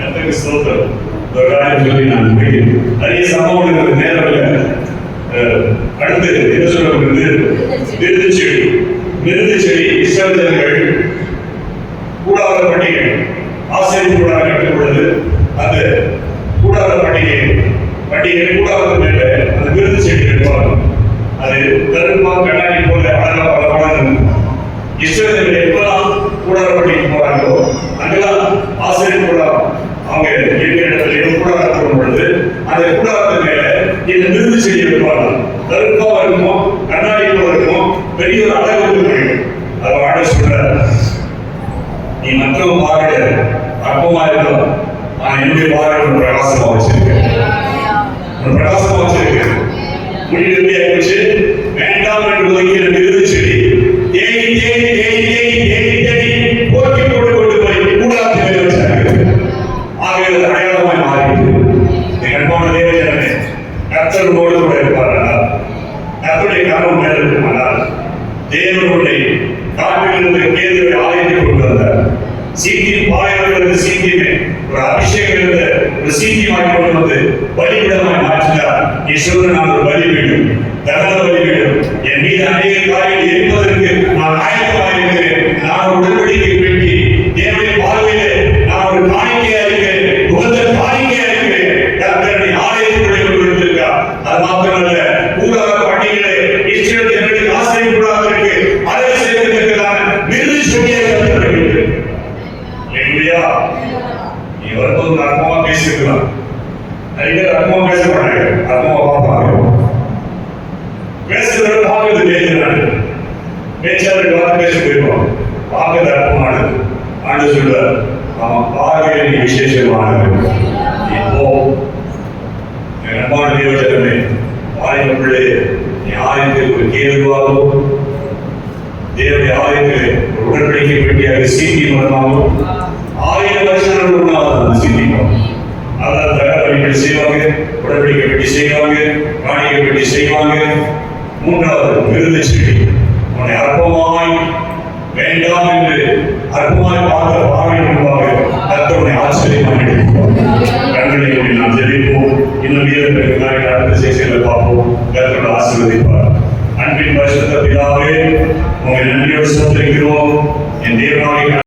Speaker 1: எனக்கு ஸ்தோத்திரம். ஒரு காரியம் சொல்லி நான் முடிக்கிறேன். நிறைய சம்பவங்களுக்கு நேரம் இல்லை. அடுத்து என்ன சொல்லப்படுகிறது? விருது செடி. விருது செடி இஸ்ரவேல் ஜனங்கள் கூடார பண்டிகை ஆசீர்வாத கூடாரம் கட்டும் பொழுது அந்த கூடார பண்டிகை கூடாரத்து மேல அந்த விருது செடி கட்டுவாங்க. அது கருப்பா கண்ணாடி போல அழகா பலமான இஸ்ரவேல் எப்பெல்லாம் கூடார பண்டிகை போறாங்களோ அங்கெல்லாம் ஆசீர்வாத கூடாரம் அவங்க இருக்கிற இடத்துல கூடாரம் போடும் பொழுது அந்த கூடாரத்து மேல இந்த விருது செடி வைப்பாங்க. கருப்பா இருக்குமோ கண்ணாடி போல இருக்குமோ பெரிய ஒரு அழகு இருக்கும். அதை வாட சொல்ற நீ மற்றவங்க பார்க்க அற்பமா இருக்கலாம். நான் என்னுடைய பார்வை பிரகாசமா வச்சிருக்கேன். பிரகாசமா வச்சிருக்கேன். முடிவு ஆயிடுச்சு. வேண்டாம் என்று ஒதுக்கிற விருது செடி தேடி தேடி தேடி தேடி தேடி தேடி போட்டி கொண்டு கொண்டு போய் கூடாரத்து மேல வச்சாங்க. ஆகவே அது அடையாளமாய் மாறிட்டு அன்பான தேவஜனமே, கர்த்தர் உங்களோடு கூட இருப்பார்கள். கர்த்தருடைய கரம் மேல இருக்குமானால் தேவனுடைய காற்றிலிருந்து கேதுவை ஆலயத்தை கொண்டு வந்தார். சீக்கியம் பாயத்திலிருந்து சீக்கியமே ஒரு அபிஷேகம் இருந்த ஒரு சீக்கியமாய் கொண்டு வந்து பலிபீடமாய் மாற்றினார். நீ சொல்ற நான் ஒரு பலி வேண்டும், தகன பலி வேண்டும். என் மீது அநேக காரியங்கள் இருப்பதற்கு நான் ஆயத்தமாக இருக்கிறேன். நான் ஒரு உடன்படிக்கை பெட்டி தேவனுடைய பார்வையிலே நான் ஒரு காணிக்கையா இருக்கிறேன், உகந்த காணிக்கையா இருக்கிறேன். கர்த்தரை ஆலயத்துக்குள்ளே கொண்டு வந்திருக்கார். அது மாத்திரமல்ல, கூடார பண்டிகைகளை இஸ்ரவேல் ஜனங்களுக்கு ஆசீர்வாத கூடாரத்திற்கு அதை செய்வதற்கான விருது செடியை கர்த்தர் வைத்திருக்கிறார். அல்லேலூயா. நீ வரும்போது அற்பமா பேசிருக்கலாம். நிறைய பேர் அற்பமா பேச மாட்டாங்க, அற்பமா பார்ப்பாங்க. பேசுறது பார்க்கறது பேசுறாங்க. பேச்சாளருக்கு வார்த்தை பேச போயிருவோம். பார்க்கறது அற்பமானது. ஆண்டு சொல்றார், அவன் பார்வையில் நீ விசேஷமானது. இப்போ என் அன்பான தேவஜனமே, வாலிப பிள்ளை, நீ ஆலயத்தில் ஒரு கேதுவாகவோ தேவனுடைய ஆலயத்தில் ஒரு உடன்படிக்கை பெட்டியாக சீட்டி மரணமாகவும் 1000 வருஷங்கள் உண்டாவது அந்த சீட்டிக்கும். அதாவது தகவல் செய்வாங்க, உடன்படிக்கை பெட்டி செய்வாங்க, காணிக்கை பெட்டி செய்வாங்க. 3வது விருது செடி. உன்னை அற்பமாய் வேண்டாம் என்று அற்பமாய் பார்த்த பார்வை முன்பாக கர்த்தருடைய ஆச்சரியமாக எடுப்பார். கண்களை மூடி நாம் ஜெபிப்போம். இன்னும் வீரர்களுக்கு அடுத்த செய்திகளை பார்ப்போம். கர்த்தரோட ஆசீர்வதிப்பார். அன்பின் பரிசுத்த பிதாவே, உங்களை நன்றியோடு ஸ்தோத்திரிக்கிறோம். என் தேவனாகிய